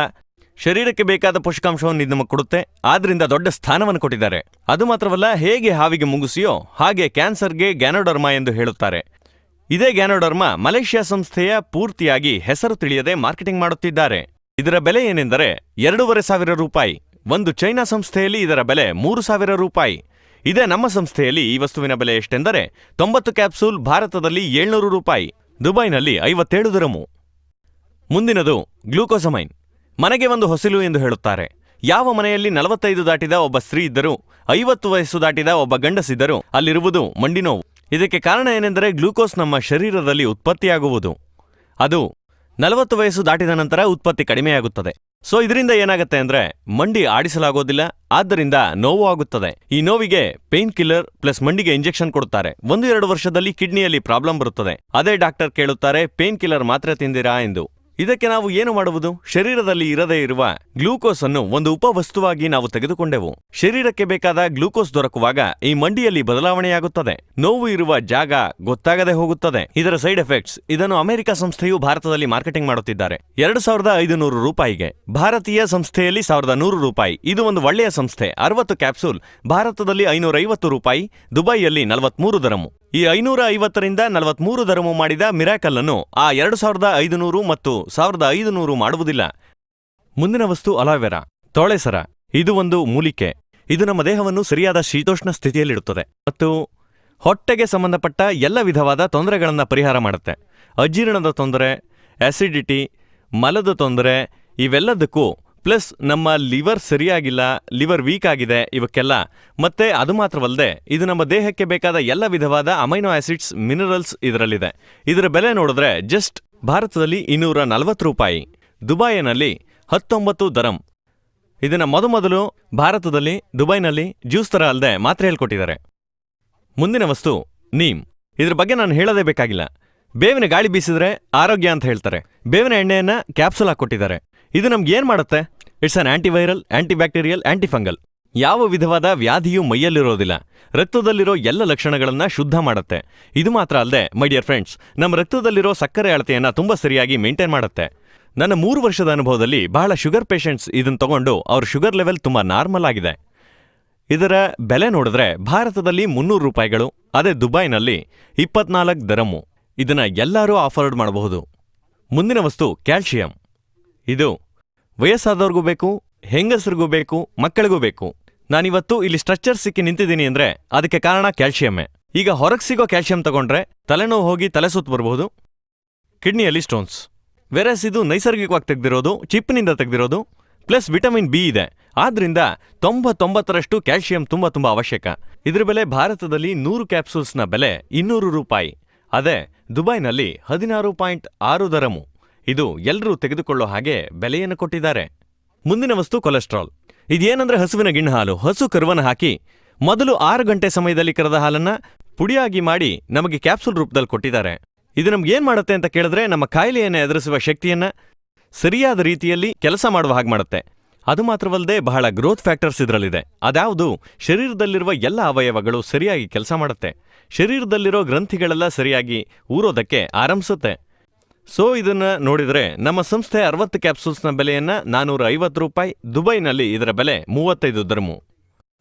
ಶರೀರಕ್ಕೆ ಬೇಕಾದ ಪೋಷಕಾಂಶವನ್ನು ಇದು ನಮಗೆ ಕೊಡುತ್ತೆ. ಆದ್ರಿಂದ ದೊಡ್ಡ ಸ್ಥಾನವನ್ನು ಕೊಟ್ಟಿದ್ದಾರೆ. ಅದು ಮಾತ್ರವಲ್ಲ, ಹೇಗೆ ಹಾವಿಗೆ ಮುಂಗುಸಿಯೋ ಹಾಗೆ ಕ್ಯಾನ್ಸರ್ಗೆ ಗ್ಯಾನೋಡರ್ಮಾ ಎಂದು ಹೇಳುತ್ತಾರೆ. ಇದೇ ಗ್ಯಾನೋಡರ್ಮಾ ಮಲೇಷ್ಯಾ ಸಂಸ್ಥೆಯ ಪೂರ್ತಿಯಾಗಿ ಹೆಸರು ತಿಳಿಯದೆ ಮಾರ್ಕೆಟಿಂಗ್ ಮಾಡುತ್ತಿದ್ದಾರೆ. ಇದರ ಬೆಲೆ ಏನೆಂದರೆ ₹2,500. ಒಂದು ಚೈನಾ ಸಂಸ್ಥೆಯಲ್ಲಿ ಇದರ ಬೆಲೆ ₹3,000. ಇದೇ ನಮ್ಮ ಸಂಸ್ಥೆಯಲ್ಲಿ ಈ ವಸ್ತುವಿನ ಬೆಲೆ ಎಷ್ಟೆಂದರೆ 90 ಕ್ಯಾಪ್ಸೂಲ್ ಭಾರತದಲ್ಲಿ ₹700, ದುಬೈನಲ್ಲಿ $57. ಮುಂದಿನದು ಗ್ಲೂಕೋಸಮೈನ್. ಮನೆಗೆ ಒಂದು ಹೊಸಿಲು ಎಂದು ಹೇಳುತ್ತಾರೆ. ಯಾವ ಮನೆಯಲ್ಲಿ 45 ದಾಟಿದ ಒಬ್ಬ ಸ್ತ್ರೀ ಇದ್ದರೂ 50 ವಯಸ್ಸು ದಾಟಿದ ಒಬ್ಬ ಗಂಡಸಿದ್ದರೂ ಅಲ್ಲಿರುವುದು ಮಂಡಿ ನೋವು. ಇದಕ್ಕೆ ಕಾರಣ ಏನೆಂದರೆ ಗ್ಲೂಕೋಸ್ ನಮ್ಮ ಶರೀರದಲ್ಲಿ ಉತ್ಪತ್ತಿಯಾಗುವುದು. ಅದು 40 ವಯಸ್ಸು ದಾಟಿದ ನಂತರ ಉತ್ಪತ್ತಿ ಕಡಿಮೆಯಾಗುತ್ತದೆ. ಸೊ ಇದರಿಂದ ಏನಾಗುತ್ತೆ ಅಂದ್ರೆ ಮಂಡಿ ಆಡಿಸಲಾಗೋದಿಲ್ಲ, ಆದ್ದರಿಂದ ನೋವು ಆಗುತ್ತದೆ. ಈ ನೋವಿಗೆ ಪೇನ್ ಕಿಲ್ಲರ್ ಪ್ಲಸ್ ಮಂಡಿಗೆ ಇಂಜೆಕ್ಷನ್ ಕೊಡುತ್ತಾರೆ. 1-2 ವರ್ಷದಲ್ಲಿ ಕಿಡ್ನಿಯಲ್ಲಿ ಪ್ರಾಬ್ಲಮ್ ಬರುತ್ತದೆ. ಅದೇ ಡಾಕ್ಟರ್ ಕೇಳುತ್ತಾರೆ, ಪೇನ್ ಕಿಲ್ಲರ್ ಮಾತ್ರೆ ತಿಂದಿರಾ ಎಂದು. ಇದಕ್ಕೆ ನಾವು ಏನು ಮಾಡುವುದು? ಶರೀರದಲ್ಲಿ ಇರದೇ ಇರುವ ಗ್ಲೂಕೋಸ್ ಅನ್ನು ಒಂದು ಉಪವಸ್ತುವಾಗಿ ನಾವು ತೆಗೆದುಕೊಂಡೆವು. ಶರೀರಕ್ಕೆ ಬೇಕಾದ ಗ್ಲೂಕೋಸ್ ದೊರಕುವಾಗ ಈ ಮಂಡಿಯಲ್ಲಿ ಬದಲಾವಣೆಯಾಗುತ್ತದೆ. ನೋವು ಇರುವ ಜಾಗ ಗೊತ್ತಾಗದೆ ಹೋಗುತ್ತದೆ. ಇದರ ಸೈಡ್ ಎಫೆಕ್ಟ್ಸ್. ಇದನ್ನು ಅಮೆರಿಕ ಸಂಸ್ಥೆಯು ಭಾರತದಲ್ಲಿ ಮಾರ್ಕೆಟಿಂಗ್ ಮಾಡುತ್ತಿದ್ದಾರೆ ₹2,500. ಭಾರತೀಯ ಸಂಸ್ಥೆಯಲ್ಲಿ ₹1,100. ಇದು ಒಂದು ಒಳ್ಳೆಯ ಸಂಸ್ಥೆ. 60 ಕ್ಯಾಪ್ಸೂಲ್ ಭಾರತದಲ್ಲಿ ₹550, ದುಬೈಯಲ್ಲಿ $43. ಈ $550ರಿಂದ $43 ಮಾಡಿದ ಮಿರಾಕಲ್ ಅನ್ನು ಆ 2,500 ಮತ್ತು 1,500 ಮಾಡುವುದಿಲ್ಲ. ಮುಂದಿನ ವಸ್ತು ಅಲೋವೆರಾ, ತೊಳೆಸರ. ಇದು ಒಂದು ಮೂಲಿಕೆ. ಇದು ನಮ್ಮ ದೇಹವನ್ನು ಸರಿಯಾದ ಶೀತೋಷ್ಣ ಸ್ಥಿತಿಯಲ್ಲಿಡುತ್ತದೆ ಮತ್ತು ಹೊಟ್ಟೆಗೆ ಸಂಬಂಧಪಟ್ಟ ಎಲ್ಲ ವಿಧವಾದ ತೊಂದರೆಗಳನ್ನು ಪರಿಹಾರ ಮಾಡುತ್ತೆ. ಅಜೀರ್ಣದ ತೊಂದರೆ, ಆಸಿಡಿಟಿ, ಮಲದ ತೊಂದರೆ ಇವೆಲ್ಲದಕ್ಕೂ ಪ್ಲಸ್ ನಮ್ಮ ಲಿವರ್ ಸರಿಯಾಗಿಲ್ಲ, ಲಿವರ್ ವೀಕ್ ಆಗಿದೆ ಇವಕ್ಕೆಲ್ಲ. ಮತ್ತೆ ಅದು ಮಾತ್ರವಲ್ಲದೆ ಇದು ನಮ್ಮ ದೇಹಕ್ಕೆ ಬೇಕಾದ ಎಲ್ಲ ವಿಧವಾದ ಅಮೈನೋ ಆಸಿಡ್ಸ್, ಮಿನರಲ್ಸ್ ಇದರಲ್ಲಿದೆ. ಇದರ ಬೆಲೆ ನೋಡಿದ್ರೆ ಜಸ್ಟ್ ಭಾರತದಲ್ಲಿ $240, ದುಬೈನಲ್ಲಿ $19. ಇದನ್ನ ಮೊದಲು ಭಾರತದಲ್ಲಿ ದುಬೈನಲ್ಲಿ ಜ್ಯೂಸ್ ತರ ಅಲ್ಲದೆ ಮಾತ್ರೆ ಹೇಳ್ಕೊಟ್ಟಿದ್ದಾರೆ. ಮುಂದಿನ ವಸ್ತು ನೀಮ್. ಇದ್ರ ಬಗ್ಗೆ ನಾನು ಹೇಳೋದೇ ಬೇಕಾಗಿಲ್ಲ. ಬೇವಿನ ಗಾಳಿ ಬೀಸಿದ್ರೆ ಆರೋಗ್ಯ ಅಂತ ಹೇಳ್ತಾರೆ. ಬೇವಿನ ಎಣ್ಣೆಯನ್ನ ಕ್ಯಾಪ್ಸೂಲ್ ಹಾಕೊಟ್ಟಿದ್ದಾರೆ. ಇದು ನಮ್ಗೆ ಏನ್ ಮಾಡುತ್ತೆ? It's an antiviral, antibacterial, antifungal. ಯಾವ ವಿಧವಾದ ವ್ಯಾಧಿಯೂ ಮೈಯಲ್ಲಿರೋದಿಲ್ಲ. ರಕ್ತದಲ್ಲಿರೋ ಎಲ್ಲ ಲಕ್ಷಣಗಳನ್ನ ಶುದ್ಧ ಮಾಡುತ್ತೆ. ಇದು ಮಾತ್ರ ಅಲ್ಲದೆ ಮೈ ಡಿಯರ್ ಫ್ರೆಂಡ್ಸ್, ನಮ್ಮ ರಕ್ತದಲ್ಲಿರೋ ಸಕ್ಕರೆ ಅಳತೆಯನ್ನ ತುಂಬಾ ಸರಿಯಾಗಿ ಮೇಂಟೈನ್ ಮಾಡುತ್ತೆ. ನನ್ನ 3 ವರ್ಷದ ಅನುಭವದಲ್ಲಿ ಬಹಳ ಶುಗರ್ ಪೇಷಂಟ್ಸ್ ಇದನ್ನು ತಗೊಂಡು ಅವ್ರ ಶುಗರ್ ಲೆವೆಲ್ ತುಂಬಾ ನಾರ್ಮಲ್ ಆಗಿದೆ. ಇದರ ಬೆಲೆ ನೋಡಿದ್ರೆ ಭಾರತದಲ್ಲಿ $300, ಅದೇ ದುಬೈನಲ್ಲಿ $24. ಇದನ್ನ ಎಲ್ಲರೂ ಅಫೋರ್ಡ್ ಮಾಡಬಹುದು. ಮುಂದಿನ ವಸ್ತು ಕ್ಯಾಲ್ಶಿಯಂ. ಇದು ವಯಸ್ಸಾದವ್ರಿಗೂ ಬೇಕು, ಹೆಂಗಸರಿಗೂ ಬೇಕು, ಮಕ್ಕಳಿಗೂ ಬೇಕು. ನಾನಿವತ್ತು ಇಲ್ಲಿ ಸ್ಟ್ರೆಚರ್ ಸಿಕ್ಕಿ ನಿಂತಿದ್ದೀನಿ ಅಂದ್ರೆ ಅದಕ್ಕೆ ಕಾರಣ ಕ್ಯಾಲ್ಶಿಯಮ್ಮೇ. ಈಗ ಹೊರಗೆ ಸಿಗೋ ಕ್ಯಾಲ್ಶಿಯಂ ತಗೊಂಡ್ರೆ ತಲೆನೋವು ಹೋಗಿ ತಲೆ ಸುತ್ತು ಬರಬಹುದು, ಕಿಡ್ನಿಯಲ್ಲಿ ಸ್ಟೋನ್ಸ್. ವೆರಸ್ ಇದು ನೈಸರ್ಗಿಕವಾಗಿ ತೆಗೆದಿರೋದು, ಚಿಪ್ಪಿನಿಂದ ತೆಗೆದಿರೋದು, ಪ್ಲಸ್ ವಿಟಮಿನ್ ಬಿ ಇದೆ. ಆದ್ರಿಂದ 99% ಕ್ಯಾಲ್ಶಿಯಂ ತುಂಬಾ ಅವಶ್ಯಕ. ಇದ್ರ ಬೆಲೆ ಭಾರತದಲ್ಲಿ 100 ಕ್ಯಾಪ್ಸೂಲ್ಸ್ನ ಬೆಲೆ 200 ರೂಪಾಯಿ. ಅದೇ ದುಬೈನಲ್ಲಿ 16.6 ದರಮು. ಇದು ಎಲ್ಲರೂ ತೆಗೆದುಕೊಳ್ಳೋ ಹಾಗೆ ಬೆಲೆಯನ್ನು ಕೊಟ್ಟಿದ್ದಾರೆ. ಮುಂದಿನ ವಸ್ತು ಕೊಲೆಸ್ಟ್ರಾಲ್. ಇದೇನಂದ್ರೆ ಹಸುವಿನ ಗಿಣ್ಣು ಹಾಲು. ಹಸು ಕರುವನ್ನು ಹಾಕಿ ಮೊದಲು 6 ಗಂಟೆ ಸಮಯದಲ್ಲಿ ಕರೆದ ಹಾಲನ್ನ ಪುಡಿಯಾಗಿ ಮಾಡಿ ನಮಗೆ ಕ್ಯಾಪ್ಸೂಲ್ ರೂಪದಲ್ಲಿ ಕೊಟ್ಟಿದ್ದಾರೆ. ಇದು ನಮ್ಗೇನ್ ಮಾಡುತ್ತೆ ಅಂತ ಕೇಳಿದ್ರೆ ನಮ್ಮ ಕಾಯಿಲೆಯನ್ನು ಎದುರಿಸುವ ಶಕ್ತಿಯನ್ನ ಸರಿಯಾದ ರೀತಿಯಲ್ಲಿ ಕೆಲಸ ಮಾಡುವ ಹಾಗೆ ಮಾಡುತ್ತೆ. ಅದು ಮಾತ್ರವಲ್ಲದೆ ಬಹಳ ಗ್ರೋತ್ ಫ್ಯಾಕ್ಟರ್ಸ್ ಇದರಲ್ಲಿದೆ. ಅದ್ಯಾವುದು ಶರೀರದಲ್ಲಿರುವ ಎಲ್ಲ ಅವಯವಗಳು ಸರಿಯಾಗಿ ಕೆಲಸ ಮಾಡುತ್ತೆ. ಶರೀರದಲ್ಲಿರೋ ಗ್ರಂಥಿಗಳೆಲ್ಲ ಸರಿಯಾಗಿ ಊರೋದಕ್ಕೆ ಆರಂಭಿಸುತ್ತೆ. ಸೊ ಇದನ್ನ ನೋಡಿದ್ರೆ ನಮ್ಮ ಸಂಸ್ಥೆ 60 ಕ್ಯಾಪ್ಸೂಲ್ಸ್ನ ಬೆಲೆಯನ್ನ 450 ರೂಪಾಯಿ. ದುಬೈನಲ್ಲಿ ಇದರ ಬೆಲೆ 35 ದರ್ಮು.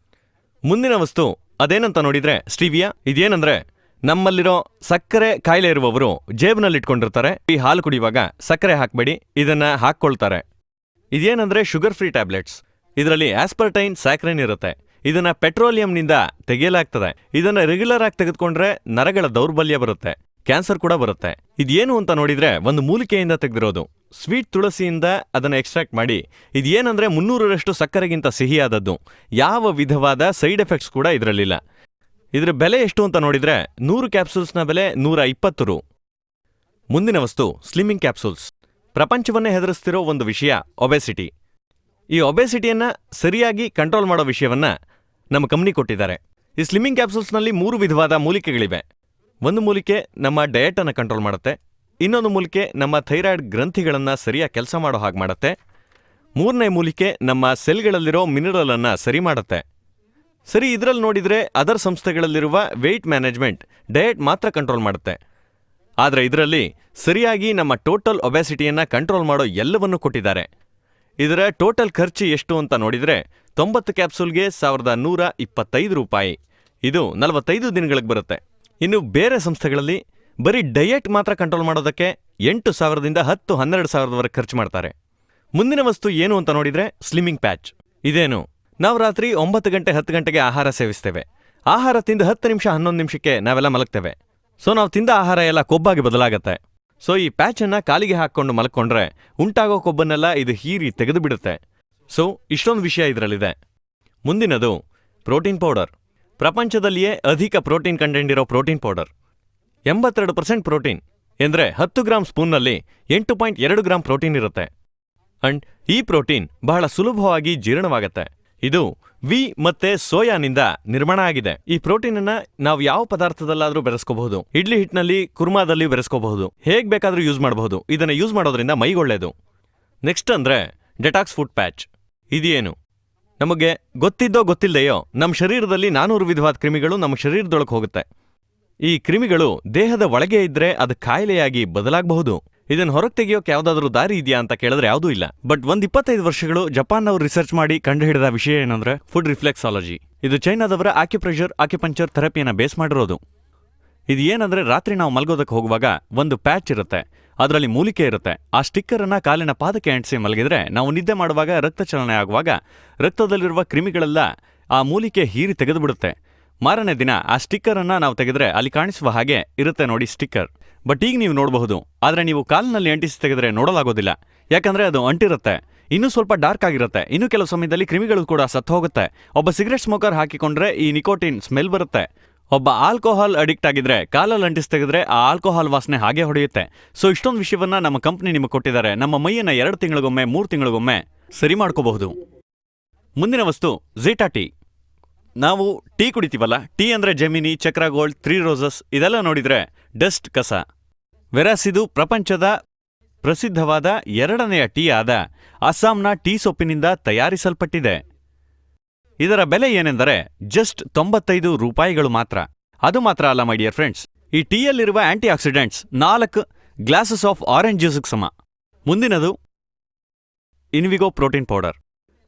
ಮುಂದಿನ ವಸ್ತು ಅದೇನಂತ ನೋಡಿದ್ರೆ ಸ್ಟೀವಿಯಾ. ಇದೇನಂದ್ರೆ ನಮ್ಮಲ್ಲಿರೋ ಸಕ್ಕರೆ ಕಾಯಿಲೆ ಇರುವವರು ಜೇಬ್ನಲ್ಲಿ ಇಟ್ಕೊಂಡಿರ್ತಾರೆ. ಈ ಹಾಲು ಕುಡಿಯುವಾಗ ಸಕ್ಕರೆ ಹಾಕಬೇಡಿ, ಇದನ್ನ ಹಾಕ್ಕೊಳ್ತಾರೆ. ಇದೇನಂದ್ರೆ ಶುಗರ್ ಫ್ರೀ ಟ್ಯಾಬ್ಲೆಟ್ಸ್. ಇದರಲ್ಲಿ ಆಸ್ಪರ್ಟೈನ್, ಸ್ಯಾಕ್ರೈನ್ ಇರುತ್ತೆ. ಇದನ್ನ ಪೆಟ್ರೋಲಿಯಂನಿಂದ ತೆಗೆಯಲಾಗ್ತದೆ. ಇದನ್ನ ರೆಗ್ಯುಲರ್ ಆಗಿ ತೆಗೆದುಕೊಂಡ್ರೆ ನರಗಳ ದೌರ್ಬಲ್ಯ ಬರುತ್ತೆ, ಕ್ಯಾನ್ಸರ್ ಕೂಡ ಬರುತ್ತೆ. ಇದೇನು ಅಂತ ನೋಡಿದ್ರೆ ಒಂದು ಮೂಲಿಕೆಯಿಂದ ತೆಗೆದಿರೋದು. ಸ್ವೀಟ್ ತುಳಸಿಯಿಂದ ಅದನ್ನ ಎಕ್ಸ್ಟ್ರಾಕ್ಟ್ ಮಾಡಿ. ಇದೇನಂದ್ರೆ 300ರಷ್ಟು ಸಕ್ಕರೆಗಿಂತ ಸಿಹಿಯಾದದ್ದು. ಯಾವ ವಿಧವಾದ ಸೈಡ್ ಎಫೆಕ್ಟ್ಸ್ ಕೂಡ ಇದರಲ್ಲಿಲ್ಲ. ಇದರ ಬೆಲೆ ಎಷ್ಟು ಅಂತ ನೋಡಿದ್ರೆ 100 ಕ್ಯಾಪ್ಸೂಲ್ಸ್ನ ಬೆಲೆ 120 ರು. ಮುಂದಿನ ವಸ್ತು ಸ್ಲಿಮ್ಮಿಂಗ್ ಕ್ಯಾಪ್ಸೂಲ್ಸ್. ಪ್ರಪಂಚವನ್ನೇ ಹೆದರಿಸ್ತಿರೋ ಒಂದು ವಿಷಯ ಒಬೆಸಿಟಿ. ಈ ಒಬೆಸಿಟಿಯನ್ನ ಸರಿಯಾಗಿ ಕಂಟ್ರೋಲ್ ಮಾಡೋ ವಿಷಯವನ್ನ ನಮ್ಮ ಕಂಪ್ನಿ ಕೊಟ್ಟಿದ್ದಾರೆ. ಈ ಸ್ಲಿಮ್ಮಿಂಗ್ ಕ್ಯಾಪ್ಸೂಲ್ಸ್ನಲ್ಲಿ 3 ವಿಧವಾದ ಮೂಲಿಕೆಗಳಿವೆ. ಒಂದು ಮೂಲಿಕೆ ನಮ್ಮ ಡಯಟ್ ಅನ್ನು ಕಂಟ್ರೋಲ್ ಮಾಡುತ್ತೆ. ಇನ್ನೊಂದು ಮೂಲಿಕೆ ನಮ್ಮ ಥೈರಾಯ್ಡ್ ಗ್ರಂಥಿಗಳನ್ನ ಸರಿಯಾಗಿ ಕೆಲಸ ಮಾಡೋ ಹಾಗೆ ಮಾಡುತ್ತೆ. 3ನೇ ಮೂಲಿಕೆ ನಮ್ಮ ಸೆಲ್ಗಳಲ್ಲಿರೋ ಮಿನರಲ್ ಅನ್ನ ಸರಿ ಮಾಡುತ್ತೆ. ಸರಿ, ಇದರಲ್ಲಿ ನೋಡಿದ್ರೆ ಅದರ್ ಸಂಸ್ಥೆಗಳಲ್ಲಿರುವ ವೆಯ್ಟ್ ಮ್ಯಾನೇಜ್ಮೆಂಟ್, ಡಯಟ್ ಮಾತ್ರ ಕಂಟ್ರೋಲ್ ಮಾಡುತ್ತೆ. ಆದರೆ ಇದರಲ್ಲಿ ಸರಿಯಾಗಿ ನಮ್ಮ ಟೋಟಲ್ ಒಬೆಸಿಟಿಯನ್ನ ಕಂಟ್ರೋಲ್ ಮಾಡೋ ಎಲ್ಲವನ್ನೂ ಕೊಟ್ಟಿದ್ದಾರೆ. ಇದರ ಟೋಟಲ್ ಖರ್ಚು ಎಷ್ಟು ಅಂತ ನೋಡಿದ್ರೆ 90 ಕ್ಯಾಪ್ಸೂಲ್ಗೆ 1125 ರೂಪಾಯಿ. ಇದು 45 ದಿನಗಳಿಗೆ ಬರುತ್ತೆ. ಇನ್ನು ಬೇರೆ ಸಂಸ್ಥೆಗಳಲ್ಲಿ ಬರೀ ಡಯಟ್ ಮಾತ್ರ ಕಂಟ್ರೋಲ್ ಮಾಡೋದಕ್ಕೆ 8,000ದಿಂದ 10-12,000ವರೆಗೆ ಖರ್ಚು ಮಾಡ್ತಾರೆ. ಮುಂದಿನ ವಸ್ತು ಏನು ಅಂತ ನೋಡಿದ್ರೆ ಸ್ಲಿಮ್ಮಿಂಗ್ ಪ್ಯಾಚ್. ಇದೇನು, ನಾವು ರಾತ್ರಿ 9 ಗಂಟೆ 10 ಗಂಟೆಗೆ ಆಹಾರ ಸೇವಿಸ್ತೇವೆ. ಆಹಾರ ತಿಂದು 10 ನಿಮಿಷ 11 ನಿಮಿಷಕ್ಕೆ ನಾವೆಲ್ಲ ಮಲಗ್ತೇವೆ. ಸೊ ನಾವು ತಿಂದ ಆಹಾರ ಎಲ್ಲ ಕೊಬ್ಬಾಗಿ ಬದಲಾಗತ್ತೆ. ಸೊ ಈ ಪ್ಯಾಚನ್ನು ಕಾಲಿಗೆ ಹಾಕ್ಕೊಂಡು ಮಲ್ಕೊಂಡ್ರೆ ಉಂಟಾಗೋ ಕೊಬ್ಬನ್ನೆಲ್ಲ ಇದು ಹೀರಿ ತೆಗೆದು ಬಿಡುತ್ತೆ. ಸೊ ಇಷ್ಟೊಂದು ವಿಷಯ ಇದರಲ್ಲಿದೆ. ಮುಂದಿನದು ಪ್ರೋಟೀನ್ ಪೌಡರ್. ಪ್ರಪಂಚದಲ್ಲಿಯೇ ಅಧಿಕ ಪ್ರೋಟೀನ್ ಕಂಟೆಂಟ್ ಇರೋ ಪ್ರೋಟೀನ್ ಪೌಡರ್. 82% ಪ್ರೋಟೀನ್ ಎಂದ್ರೆ 10 ಗ್ರಾಂ ಸ್ಪೂನ್ನಲ್ಲಿ 8.2 ಗ್ರಾಂ ಪ್ರೋಟೀನ್ ಇರುತ್ತೆ. ಅಂಡ್ ಈ ಪ್ರೋಟೀನ್ ಬಹಳ ಸುಲಭವಾಗಿ ಜೀರ್ಣವಾಗತ್ತೆ. ಇದು ವಿ ಮತ್ತೆ ಸೋಯಾನಿಂದ ನಿರ್ಮಾಣ ಆಗಿದೆ. ಈ ಪ್ರೋಟೀನ್ ಅನ್ನ ನಾವು ಯಾವ ಪದಾರ್ಥದಲ್ಲಾದ್ರೂ ಬೆರೆಸ್ಕೋಬಹುದು. ಇಡ್ಲಿ ಹಿಟ್ಟಿನಲ್ಲಿ, ಕುರ್ಮಾದಲ್ಲಿ ಬೆರೆಸ್ಕೋಬಹುದು. ಹೇಗ್ ಬೇಕಾದ್ರೂ ಯೂಸ್ ಮಾಡಬಹುದು. ಇದನ್ನ ಯೂಸ್ ಮಾಡೋದ್ರಿಂದ ಮೈಗೊಳ್ಳೇದು. ನೆಕ್ಸ್ಟ್ ಅಂದ್ರೆ ಡೆಟಾಕ್ಸ್ ಫುಡ್ ಪ್ಯಾಚ್. ಇದೇನು, ನಮಗೆ ಗೊತ್ತಿದ್ದೋ ಗೊತ್ತಿಲ್ಲದೆಯೋ ನಮ್ಮ ಶರೀರದಲ್ಲಿ 400 ವಿಧವಾದ ಕ್ರಿಮಿಗಳು ನಮ್ಮ ಶರೀರದೊಳಗೆ ಹೋಗುತ್ತೆ. ಈ ಕ್ರಿಮಿಗಳು ದೇಹದ ಒಳಗೆ ಇದ್ರೆ ಅದು ಕಾಯಿಲೆಯಾಗಿ ಬದಲಾಗಬಹುದು. ಇದನ್ನು ಹೊರಗೆ ತೆಗೆಯೋಕೆ ಯಾವ್ದಾದ್ರೂ ದಾರಿ ಇದೆಯಾ ಅಂತ ಕೇಳಿದ್ರೆ ಯಾವುದೂ ಇಲ್ಲ. ಬಟ್ 25 ವರ್ಷಗಳು ಜಪಾನ್ನವರು ರಿಸರ್ಚ್ ಮಾಡಿ ಕಂಡುಹಿಡಿದ ವಿಷಯ ಏನಂದ್ರೆ ಫುಡ್ ರಿಫ್ಲೆಕ್ಸಾಲಜಿ. ಇದು ಚೈನಾದವರ ಆಕ್ಯುಪ್ರೆಷರ್, ಆಕ್ಯುಪಂಕ್ಚರ್ ಥೆರಪಿಯನ್ನ ಬೇಸ್ ಮಾಡಿರೋದು. ಇದು ಏನಂದ್ರೆ ರಾತ್ರಿ ನಾವು ಮಲಗೋದಕ್ಕೆ ಹೋಗುವಾಗ ಒಂದು ಪ್ಯಾಚ್ ಇರುತ್ತೆ, ಅದರಲ್ಲಿ ಮೂಲಿಕೆ ಇರುತ್ತೆ. ಆ ಸ್ಟಿಕ್ಕರ್ ಅನ್ನ ಕಾಲಿನ ಪಾದಕ್ಕೆ ಅಂಟಿಸಿ ಮಲಗಿದ್ರೆ ನಾವು ನಿದ್ದೆ ಮಾಡುವಾಗ ರಕ್ತ ಚಲನೆ ಆಗುವಾಗ ರಕ್ತದಲ್ಲಿರುವ ಕ್ರಿಮಿಗಳೆಲ್ಲ ಆ ಮೂಲಿಕೆ ಹೀರಿ ತೆಗೆದು ಬಿಡುತ್ತೆ. ಮಾರನೇ ದಿನ ಆ ಸ್ಟಿಕ್ಕರ್ ಅನ್ನ ನಾವು ತೆಗೆದ್ರೆ ಅಲ್ಲಿ ಕಾಣಿಸುವ ಹಾಗೆ ಇರುತ್ತೆ ನೋಡಿ ಸ್ಟಿಕ್ಕರ್. ಬಟ್ ಈಗ ನೀವು ನೋಡಬಹುದು, ಆದ್ರೆ ನೀವು ಕಾಲಿನಲ್ಲಿ ಅಂಟಿಸಿ ತೆಗೆದ್ರೆ ನೋಡಲಾಗೋದಿಲ್ಲ. ಯಾಕಂದ್ರೆ ಅದು ಅಂಟಿರುತ್ತೆ, ಇನ್ನೂ ಸ್ವಲ್ಪ ಡಾರ್ಕ್ ಆಗಿರುತ್ತೆ. ಇನ್ನು ಕೆಲವು ಸಮಯದಲ್ಲಿ ಕ್ರಿಮಿಗಳು ಕೂಡ ಸತ್ತು ಹೋಗುತ್ತೆ. ಒಬ್ಬ ಸಿಗರೆಟ್ ಸ್ಮೋಕರ್ ಹಾಕಿಕೊಂಡ್ರೆ ಈ ನಿಕೋಟಿನ್ ಸ್ಮೆಲ್ ಬರುತ್ತೆ. ಒಬ್ಬ ಆಲ್ಕೋಹಾಲ್ ಅಡಿಕ್ಟ್ ಆಗಿದ್ರೆ ಕಾಲಲ್ಲಿ ಅಂಟಿಸಿ ತೆಗೆದ್ರೆ ಆ ಆಲ್ಕೋಹಾಲ್ ವಾಸನೆ ಹಾಗೆ ಹೊಡೆಯುತ್ತೆ. ಸೊ ಇಷ್ಟೊಂದು ವಿಷಯವನ್ನ ನಮ್ಮ ಕಂಪನಿ ನಿಮಗೆ ಕೊಟ್ಟಿದ್ದಾರೆ. ನಮ್ಮ ಮೈಯನ್ನ 2 ತಿಂಗಳಿಗೊಮ್ಮೆ 3 ತಿಂಗಳಿಗೊಮ್ಮೆ ಸರಿ ಮಾಡ್ಕೋಬಹುದು. ಮುಂದಿನ ವಸ್ತು ಝೀಟಾ ಟೀ. ನಾವು ಟೀ ಕುಡಿತೀವಲ್ಲ, ಟೀ ಅಂದ್ರೆ ಜೆಮಿನಿ, ಚಕ್ರ ಗೋಲ್ಡ್, 3 ರೋಸಸ್ ಇದೆಲ್ಲ ನೋಡಿದ್ರೆ ಡಸ್ಟ್, ಕಸ. ವೆರಾಸ್ ಇದು ಪ್ರಪಂಚದ ಪ್ರಸಿದ್ಧವಾದ 2ನೆಯ ಟೀ ಆದ ಅಸ್ಸಾಂನ ಟೀ ಸೊಪ್ಪಿನಿಂದ ತಯಾರಿಸಲ್ಪಟ್ಟಿದೆ. ಇದರ ಬೆಲೆ ಏನೆಂದರೆ ಜಸ್ಟ್ 95 ರೂಪಾಯಿಗಳು ಮಾತ್ರ. ಅದು ಮಾತ್ರ ಅಲ್ಲ ಮೈ ಡಿಯರ್ ಫ್ರೆಂಡ್ಸ್, ಈ ಟೀಯಲ್ಲಿರುವ anti oxidants 4 glasses of orange ಜ್ಯೂಸ್ಗೆ ಸಮ. ಮುಂದಿನದು ಇನ್ವಿಗೋ ಪ್ರೋಟೀನ್ ಪೌಡರ್.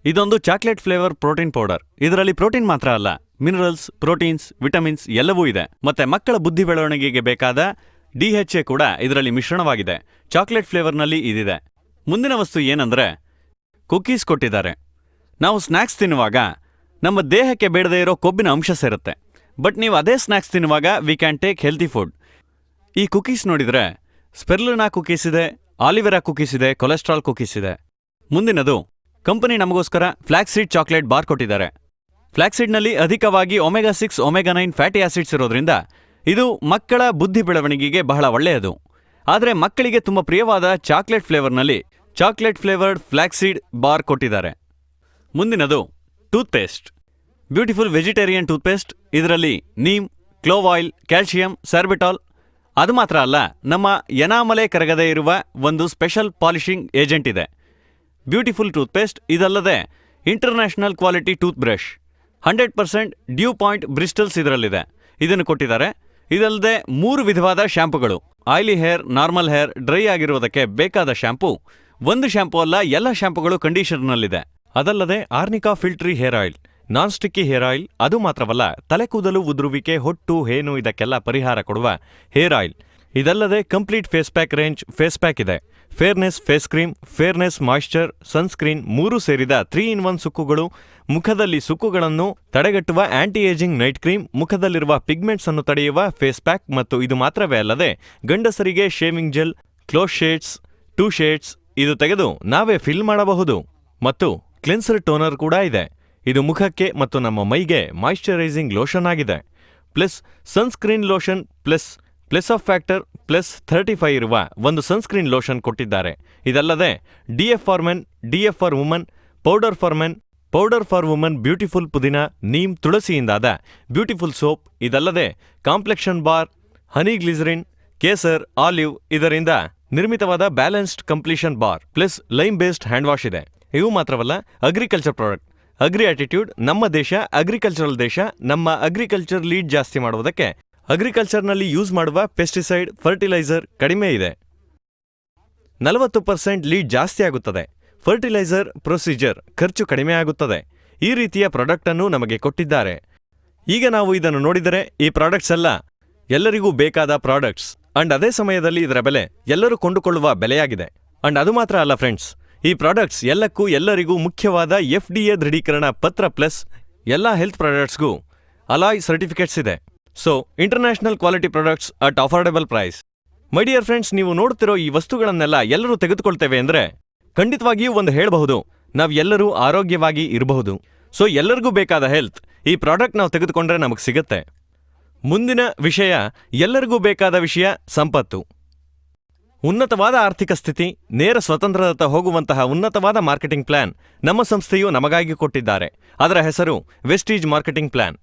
ಇದೊಂದು ಚಾಕ್ಲೇಟ್ ಫ್ಲೇವರ್ ಪ್ರೋಟೀನ್ ಪೌಡರ್. ಇದರಲ್ಲಿ ಪ್ರೋಟೀನ್ ಮಾತ್ರ ಅಲ್ಲ, ಮಿನರಲ್ಸ್, ಪ್ರೋಟೀನ್ಸ್, ವಿಟಮಿನ್ಸ್ ಎಲ್ಲವೂ ಇದೆ. ಮತ್ತೆ ಮಕ್ಕಳ ಬುದ್ಧಿ ಬೆಳವಣಿಗೆಗೆ ಬೇಕಾದ DHA ಕೂಡ ಇದರಲ್ಲಿ ಮಿಶ್ರಣವಾಗಿದೆ. ಚಾಕ್ಲೇಟ್ ಫ್ಲೇವರ್ನಲ್ಲಿ ಇದಿದೆ. ಮುಂದಿನ ವಸ್ತು ಏನಂದ್ರೆ ಕುಕೀಸ್ ಕೊಟ್ಟಿದ್ದಾರೆ. ನಾವು ಸ್ನ್ಯಾಕ್ಸ್ ತಿನ್ನುವಾಗ ನಮ್ಮ ದೇಹಕ್ಕೆ ಬೇಡದೇ ಇರೋ ಕೊಬ್ಬಿನ ಅಂಶ ಸೇರುತ್ತೆ. ಬಟ್ ನೀವು ಅದೇ ಸ್ನ್ಯಾಕ್ಸ್ ತಿನ್ನುವಾಗ we can take healthy food. ಈ ಕುಕೀಸ್ ನೋಡಿದರೆ ಸ್ಪೆರ್ಲಿನಾ ಕುಕೀಸ್ ಇದೆ, ಆಲಿವೆರಾ ಕುಕೀಸ್ ಇದೆ, ಕೊಲೆಸ್ಟ್ರಾಲ್ ಕುಕೀಸ್ ಇದೆ. ಮುಂದಿನದು, ಕಂಪನಿ ನಮಗೋಸ್ಕರ ಫ್ಲ್ಯಾಕ್ಸೀಡ್ ಚಾಕ್ಲೇಟ್ ಬಾರ್ ಕೊಟ್ಟಿದ್ದಾರೆ. ಫ್ಲ್ಯಾಕ್ಸೀಡ್ನಲ್ಲಿ ಅಧಿಕವಾಗಿ ಒಮೆಗಾ 6, ಒಮೆಗಾ 9 ಫ್ಯಾಟಿ ಆಸಿಡ್ಸ್ ಇರೋದ್ರಿಂದ ಇದು ಮಕ್ಕಳ ಬುದ್ಧಿ ಬೆಳವಣಿಗೆಗೆ ಬಹಳ ಒಳ್ಳೆಯದು. ಆದರೆ ಮಕ್ಕಳಿಗೆ ತುಂಬ ಪ್ರಿಯವಾದ ಚಾಕ್ಲೇಟ್ ಫ್ಲೇವರ್ನಲ್ಲಿ ಚಾಕ್ಲೇಟ್ ಫ್ಲೇವರ್ಡ್ ಫ್ಲ್ಯಾಕ್ಸೀಡ್ ಬಾರ್ ಕೊಟ್ಟಿದ್ದಾರೆ. ಮುಂದಿನದು ಟೂತ್ಪೇಸ್ಟ್, ಬ್ಯೂಟಿಫುಲ್ ವೆಜಿಟೇರಿಯನ್ ಟೂತ್ಪೇಸ್ಟ್. ಇದರಲ್ಲಿ neem, clove oil, calcium, sorbitol. ಅದು ಮಾತ್ರ ಅಲ್ಲ, ನಮ್ಮ ಎನಾಮಲೆ ಕರಗದೇ ಇರುವ ಒಂದು ಸ್ಪೆಷಲ್ ಪಾಲಿಷಿಂಗ್ ಏಜೆಂಟ್ ಇದೆ. Beautiful toothpaste. ಇದಲ್ಲದೆ international quality tooth brush, 100% DuPont bristles ಇದರಲ್ಲಿದೆ, ಇದನ್ನು ಕೊಟ್ಟಿದ್ದಾರೆ. ಇದಲ್ಲದೆ 3 ವಿಧವಾದ ಶ್ಯಾಂಪುಗಳು, oily hair, normal hair, dry ಆಗಿರುವುದಕ್ಕೆ ಬೇಕಾದ ಶ್ಯಾಂಪು. ಒಂದು ಶ್ಯಾಂಪು ಅಲ್ಲ, ಎಲ್ಲ ಶ್ಯಾಂಪುಗಳು ಕಂಡೀಷನರ್ನಲ್ಲಿದೆ. ಅದಲ್ಲದೆ ಆರ್ನಿಕಾ ಫಿಲ್ಟ್ರಿ ಹೇರ್ ಆಯಿಲ್, ನಾನ್ ಸ್ಟಿಕ್ಕಿ ಹೇರ್ ಆಯಿಲ್. ಅದು ಮಾತ್ರವಲ್ಲ, ತಲೆ ಕೂದಲು ಉದುರುವಿಕೆ, ಹೊಟ್ಟು, ಹೇನು ಇದಕ್ಕೆಲ್ಲ ಪರಿಹಾರ ಕೊಡುವ ಹೇರ್ ಆಯಿಲ್. ಇದಲ್ಲದೆ complete face pack range face pack ಇದೆ. Fairness face cream, fairness moisture, sunscreen 3 ಸೇರಿದ 3-in-1 ಸುಕ್ಕುಗಳು, ಮುಖದಲ್ಲಿ ಸುಕ್ಕುಗಳನ್ನು ತಡೆಗಟ್ಟುವ ಆಂಟಿ ಏಜಿಂಗ್ ನೈಟ್ ಕ್ರೀಮ್, ಮುಖದಲ್ಲಿರುವ ಪಿಗ್ಮೆಂಟ್ಸ್ ಅನ್ನು ತಡೆಯುವ ಫೇಸ್ ಪ್ಯಾಕ್. ಮತ್ತು ಇದು ಮಾತ್ರವೇ ಅಲ್ಲದೆ ಗಂಡಸರಿಗೆ shaving gel, close shades, 2 shades ಇದು ತೆಗೆದು ನಾವೇ ಫಿಲ್ ಮಾಡಬಹುದು. ಮತ್ತು ಕ್ಲೆನ್ಸರ್ ಟೋನರ್ ಕೂಡ ಇದೆ. ಇದು ಮುಖಕ್ಕೆ ಮತ್ತು ನಮ್ಮ ಮೈಗೆ ಮಾಯಿಶ್ಚರೈಸಿಂಗ್ ಲೋಷನ್ ಆಗಿದೆ. Plus sunscreen lotion plus of factor +35 ಇರುವ ಒಂದು ಸನ್ಸ್ಕ್ರೀನ್ ಲೋಷನ್ ಕೊಟ್ಟಿದ್ದಾರೆ. ಇದಲ್ಲದೆ DF for men, DF for women, powder for men, powder for women, beautiful ಪುದೀನ, ನೀಮ್, ತುಳಸಿಯಿಂದಾದ ಬ್ಯೂಟಿಫುಲ್ ಸೋಪ್. ಇದಲ್ಲದೆ ಕಾಂಪ್ಲೆಕ್ಷನ್ ಬಾರ್, ಹನಿ ಗ್ಲಿಸರಿನ್, ಕೇಸರ್, ಆಲಿವ್ ಇದರಿಂದ ನಿರ್ಮಿತವಾದ balanced complexion bar plus lime based hand wash ಇದೆ. ಇವು ಮಾತ್ರವಲ್ಲ, ಅಗ್ರಿಕಲ್ಚರ್ ಪ್ರಾಡಕ್ಟ್, ಅಗ್ರಿ ಆಟಿಟ್ಯೂಡ್. ನಮ್ಮ ದೇಶ ಅಗ್ರಿಕಲ್ಚರಲ್ ದೇಶ. ನಮ್ಮ ಅಗ್ರಿಕಲ್ಚರ್ ಲೀಡ್ ಜಾಸ್ತಿ ಮಾಡುವುದಕ್ಕೆ ಅಗ್ರಿಕಲ್ಚರ್ನಲ್ಲಿ ಯೂಸ್ ಮಾಡುವ ಪೆಸ್ಟಿಸೈಡ್, ಫರ್ಟಿಲೈಸರ್ ಕಡಿಮೆ ಇದೆ. 40% ಲೀಡ್ ಜಾಸ್ತಿ ಆಗುತ್ತದೆ. ಫರ್ಟಿಲೈಸರ್ ಪ್ರೊಸೀಜರ್ ಖರ್ಚು ಕಡಿಮೆ ಆಗುತ್ತದೆ. ಈ ರೀತಿಯ ಪ್ರಾಡಕ್ಟ್ ಅನ್ನು ನಮಗೆ ಕೊಟ್ಟಿದ್ದಾರೆ. ಈಗ ನಾವು ಇದನ್ನು ನೋಡಿದರೆ ಈ ಪ್ರಾಡಕ್ಟ್ಸ್ ಎಲ್ಲ ಎಲ್ಲರಿಗೂ ಬೇಕಾದ ಪ್ರಾಡಕ್ಟ್ಸ್ ಅಂಡ್ ಅದೇ ಸಮಯದಲ್ಲಿ ಇದರ ಬೆಲೆ ಎಲ್ಲರೂ ಕೊಂಡುಕೊಳ್ಳುವ ಬೆಲೆಯಾಗಿದೆ. ಅಂಡ್ ಅದು ಮಾತ್ರ ಅಲ್ಲ ಫ್ರೆಂಡ್ಸ್, ಈ ಪ್ರಾಡಕ್ಟ್ಸ್ ಎಲ್ಲರಿಗೂ ಮುಖ್ಯವಾದ FDA ದೃಢೀಕರಣ ಪತ್ರ ಪ್ಲಸ್ ಎಲ್ಲ ಹೆಲ್ತ್ ಪ್ರಾಡಕ್ಟ್ಸ್ಗೂ ಅಲಾಯ್ ಸರ್ಟಿಫಿಕೇಟ್ಸ್ ಇದೆ. So international quality products at affordable price. My dear friends, ನೀವು ನೋಡ್ತಿರೋ ಈ ವಸ್ತುಗಳನ್ನೆಲ್ಲ ಎಲ್ಲರೂ ತೆಗೆದುಕೊಳ್ತೇವೆ ಅಂದರೆ ಖಂಡಿತವಾಗಿಯೂ ಒಂದು ಹೇಳಬಹುದು, ನಾವು ಎಲ್ಲರೂ ಆರೋಗ್ಯವಾಗಿ ಇರಬಹುದು. ಸೊ ಎಲ್ಲರಿಗೂ ಬೇಕಾದ ಹೆಲ್ತ್ ಈ ಪ್ರಾಡಕ್ಟ್ ನಾವು ತೆಗೆದುಕೊಂಡ್ರೆ ನಮಗೆ ಸಿಗುತ್ತೆ. ಮುಂದಿನ ವಿಷಯ, ಎಲ್ಲರಿಗೂ ಬೇಕಾದ ವಿಷಯ ಸಂಪತ್ತು, ಉನ್ನತವಾದ ಆರ್ಥಿಕ ಸ್ಥಿತಿ, ನೇರ ಸ್ವತಂತ್ರದತ್ತ ಹೋಗುವಂತಹ ಉನ್ನತವಾದ ಮಾರ್ಕೆಟಿಂಗ್ ಪ್ಲಾನ್ ನಮ್ಮ ಸಂಸ್ಥೆಯು ನಮಗಾಗಿ ಕೊಟ್ಟಿದ್ದಾರೆ. ಅದರ ಹೆಸರು ವೆಸ್ಟೀಜ್ ಮಾರ್ಕೆಟಿಂಗ್ ಪ್ಲಾನ್.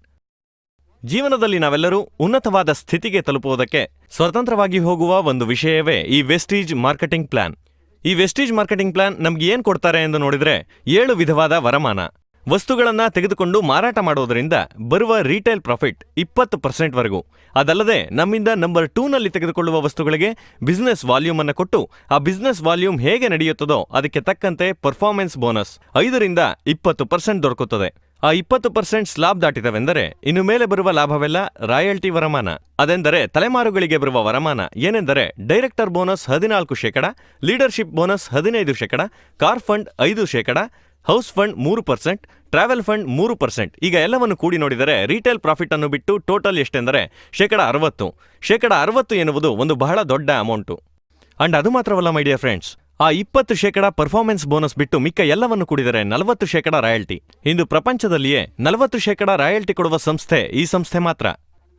ಜೀವನದಲ್ಲಿ ನಾವೆಲ್ಲರೂ ಉನ್ನತವಾದ ಸ್ಥಿತಿಗೆ ತಲುಪುವುದಕ್ಕೆ ಸ್ವತಂತ್ರವಾಗಿ ಹೋಗುವ ಒಂದು ವಿಷಯವೇ ಈ ವೆಸ್ಟೀಜ್ ಮಾರ್ಕೆಟಿಂಗ್ ಪ್ಲಾನ್. ಈ ವೆಸ್ಟೀಜ್ ಮಾರ್ಕೆಟಿಂಗ್ ಪ್ಲಾನ್ ನಮ್ಗೆ ಏನ್ ಕೊಡ್ತಾರೆ ಎಂದು ನೋಡಿದ್ರೆ 7 ವಿಧವಾದ ವರಮಾನ. ವಸ್ತುಗಳನ್ನ ತೆಗೆದುಕೊಂಡು ಮಾರಾಟ ಮಾಡೋದರಿಂದ ಬರುವ ರೀಟೇಲ್ ಪ್ರಾಫಿಟ್ 20% ವರೆಗೂ. ಅದಲ್ಲದೆ ನಮ್ಮಿಂದ ನಂಬರ್ 2ನಲ್ಲಿ ತೆಗೆದುಕೊಳ್ಳುವ ವಸ್ತುಗಳಿಗೆ ಬಿಸ್ನೆಸ್ ವಾಲ್ಯೂಮ್ ಅನ್ನು ಕೊಟ್ಟು ಆ ಬಿಸ್ನೆಸ್ ವಾಲ್ಯೂಮ್ ಹೇಗೆ ನಡೆಯುತ್ತದೋ ಅದಕ್ಕೆ ತಕ್ಕಂತೆ ಪರ್ಫಾರ್ಮೆನ್ಸ್ ಬೋನಸ್ 5-20% ದೊರಕುತ್ತದೆ. ಆ 20% ಸ್ಲಾಬ್ ದಾಟಿದವೆಂದರೆ ಇನ್ನು ಮೇಲೆ ಬರುವ ಲಾಭವೆಲ್ಲ ರಾಯಲ್ಟಿ ವರಮಾನ. ಅದೆಂದರೆ ತಲೆಮಾರುಗಳಿಗೆ ಬರುವ ವರಮಾನ. ಏನೆಂದರೆ director bonus 14%, leadership bonus 15%, car fund 5%, house fund 3%, travel fund 3%. ಈಗ ಎಲ್ಲವನ್ನು ಕೂಡಿ ನೋಡಿದರೆ ರೀಟೇಲ್ ಪ್ರಾಫಿಟ್ ಅನ್ನು ಬಿಟ್ಟು ಟೋಟಲ್ ಎಷ್ಟೆಂದರೆ 60%. 60% ಎನ್ನುವುದು ಒಂದು ಬಹಳ ದೊಡ್ಡ ಅಮೌಂಟು. ಅಂಡ್ ಅದು ಮಾತ್ರವಲ್ಲ ಮೈ ಡಿಯರ್ ಫ್ರೆಂಡ್ಸ್, ಆ 20% ಪರ್ಫಾರ್ಮೆನ್ಸ್ ಬೋನಸ್ ಬಿಟ್ಟು ಮಿಕ್ಕ ಎಲ್ಲವನ್ನು ಕೂಡಿದರೆ 40% ರಾಯಲ್ಟಿ. ಇಂದು ಪ್ರಪಂಚದಲ್ಲಿಯೇ 40% ರಾಯಲ್ಟಿ ಕೊಡುವ ಸಂಸ್ಥೆ ಈ ಸಂಸ್ಥೆ ಮಾತ್ರ.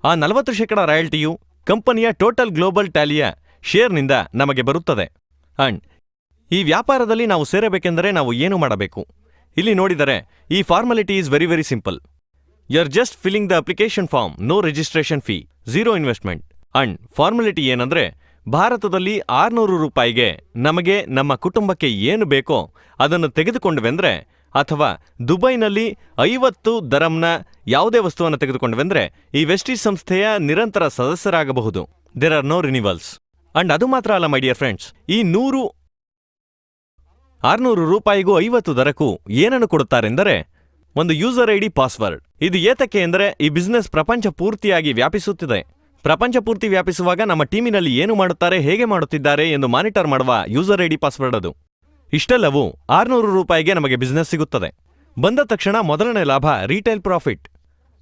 ಆ 40% ರಾಯಲ್ಟಿಯು ಕಂಪನಿಯ ಟೋಟಲ್ ಗ್ಲೋಬಲ್ ಟ್ಯಾಲಿಯ ಶೇರ್ನಿಂದ ನಮಗೆ ಬರುತ್ತದೆ. ಅಂಡ್ ಈ ವ್ಯಾಪಾರದಲ್ಲಿ ನಾವು ಸೇರಬೇಕೆಂದರೆ ನಾವು ಏನು ಮಾಡಬೇಕು? ಇಲ್ಲಿ ನೋಡಿದರೆ ಈ formality is very very simple. You are just filling the application form, no registration fee, 0 investment. And formality ಏನಂದ್ರೆ ಭಾರತದಲ್ಲಿ 600 ರೂಪಾಯಿಗೆ ನಮಗೆ ನಮ್ಮ ಕುಟುಂಬಕ್ಕೆ ಏನು ಬೇಕೋ ಅದನ್ನು ತೆಗೆದುಕೊಂಡ್ವೆಂದ್ರೆ, ಅಥವಾ ದುಬೈನಲ್ಲಿ 50 ದರಮ್ನ ಯಾವುದೇ ವಸ್ತುವನ್ನು ತೆಗೆದುಕೊಂಡ್ವೆಂದ್ರೆ ಈ ವೆಸ್ಟೀಜ್ ಸಂಸ್ಥೆಯ ನಿರಂತರ ಸದಸ್ಯರಾಗಬಹುದು. There are no renewals. And ಅದು ಮಾತ್ರ ಅಲ್ಲ ಮೈ ಡಿಯರ್ ಫ್ರೆಂಡ್ಸ್, ಈ 600 ರೂಪಾಯಿಗೂ 50 ದರಕ್ಕೂ ಏನನ್ನು ಕೊಡುತ್ತಾರೆಂದರೆ ಒಂದು ಯೂಸರ್ ID ಪಾಸ್ವರ್ಡ್. ಇದು ಏತಕ್ಕೆ ಎಂದರೆ ಈ ಬಿಸ್ನೆಸ್ ಪ್ರಪಂಚ ಪೂರ್ತಿಯಾಗಿ ವ್ಯಾಪಿಸುತ್ತಿದೆ. ಪ್ರಪಂಚ ಪೂರ್ತಿ ವ್ಯಾಪಿಸುವಾಗ ನಮ್ಮ ಟೀಮಿನಲ್ಲಿ ಏನು ಮಾಡುತ್ತಾರೆ, ಹೇಗೆ ಮಾಡುತ್ತಿದ್ದಾರೆ ಎಂದು ಮಾನಿಟರ್ ಮಾಡುವ ಯೂಸರ್ ID ಪಾಸ್ವರ್ಡ್ ಅದು. ಇಷ್ಟೆಲ್ಲವೂ 600 ರೂಪಾಯಿಗೆ ನಮಗೆ ಬಿಸ್ನೆಸ್ ಸಿಗುತ್ತದೆ. ಬಂದ ತಕ್ಷಣ ಮೊದಲನೇ ಲಾಭ ರೀಟೇಲ್ ಪ್ರಾಫಿಟ್.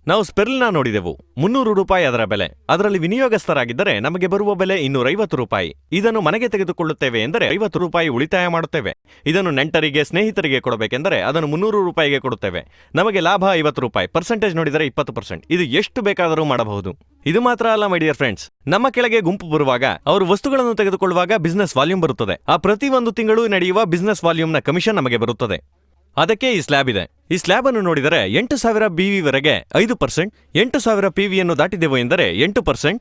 ನಾವು ಸ್ಪೆರ್ಲ್ನ ನೋಡಿದೆವು, 300 ರೂಪಾಯಿ ಅದರ ಬೆಲೆ. ಅದರಲ್ಲಿ ವಿನಿಯೋಗಸ್ಥರಾಗಿದ್ದರೆ ನಮಗೆ ಬರುವ ಬೆಲೆ 250 ರೂಪಾಯಿ. ಇದನ್ನು ಮನೆಗೆ ತೆಗೆದುಕೊಳ್ಳುತ್ತೇವೆ ಎಂದರೆ 50 ರೂಪಾಯಿ ಉಳಿತಾಯ ಮಾಡುತ್ತೇವೆ. ಇದನ್ನು ನೆಂಟರಿಗೆ, ಸ್ನೇಹಿತರಿಗೆ ಕೊಡಬೇಕೆಂದರೆ ಅದನ್ನು 300 ರೂಪಾಯಿಗೆ ಕೊಡುತ್ತೇವೆ. ನಮಗೆ ಲಾಭ 50 ರೂಪಾಯಿ. ಪರ್ಸೆಂಟೇಜ್ ನೋಡಿದರೆ 20%. ಇದು ಎಷ್ಟು ಬೇಕಾದರೂ ಮಾಡಬಹುದು. ಇದು ಮಾತ್ರ ಅಲ್ಲ ಮೈ ಡಿಯರ್ ಫ್ರೆಂಡ್ಸ್, ನಮ್ಮ ಕೆಳಗೆ ಗುಂಪು ಬರುವಾಗ ಅವರು ವಸ್ತುಗಳನ್ನು ತೆಗೆದುಕೊಳ್ಳುವಾಗ ಬಿಸ್ನೆಸ್ ವಾಲ್ಯೂಮ್ ಬರುತ್ತದೆ. ಆ ಪ್ರತಿ ಒಂದು ತಿಂಗಳು ನಡೆಯುವ ಬಿಸ್ನೆಸ್ ವಾಲ್ಯೂಮ್ನ ಕಮಿಷನ್ ನಮಗೆ ಬರುತ್ತದೆ. ಅದಕ್ಕೆ ಈ ಸ್ಲ್ಯಾಬ್ ಇದೆ. ಈ ಸ್ಲ್ಯಾಬ್ ಅನ್ನು ನೋಡಿದರೆ 8,000 BV ವರೆಗೆ 5%, 8,000 PV ಯನ್ನು ದಾಟಿದೆವು ಎಂದರೆ 8%,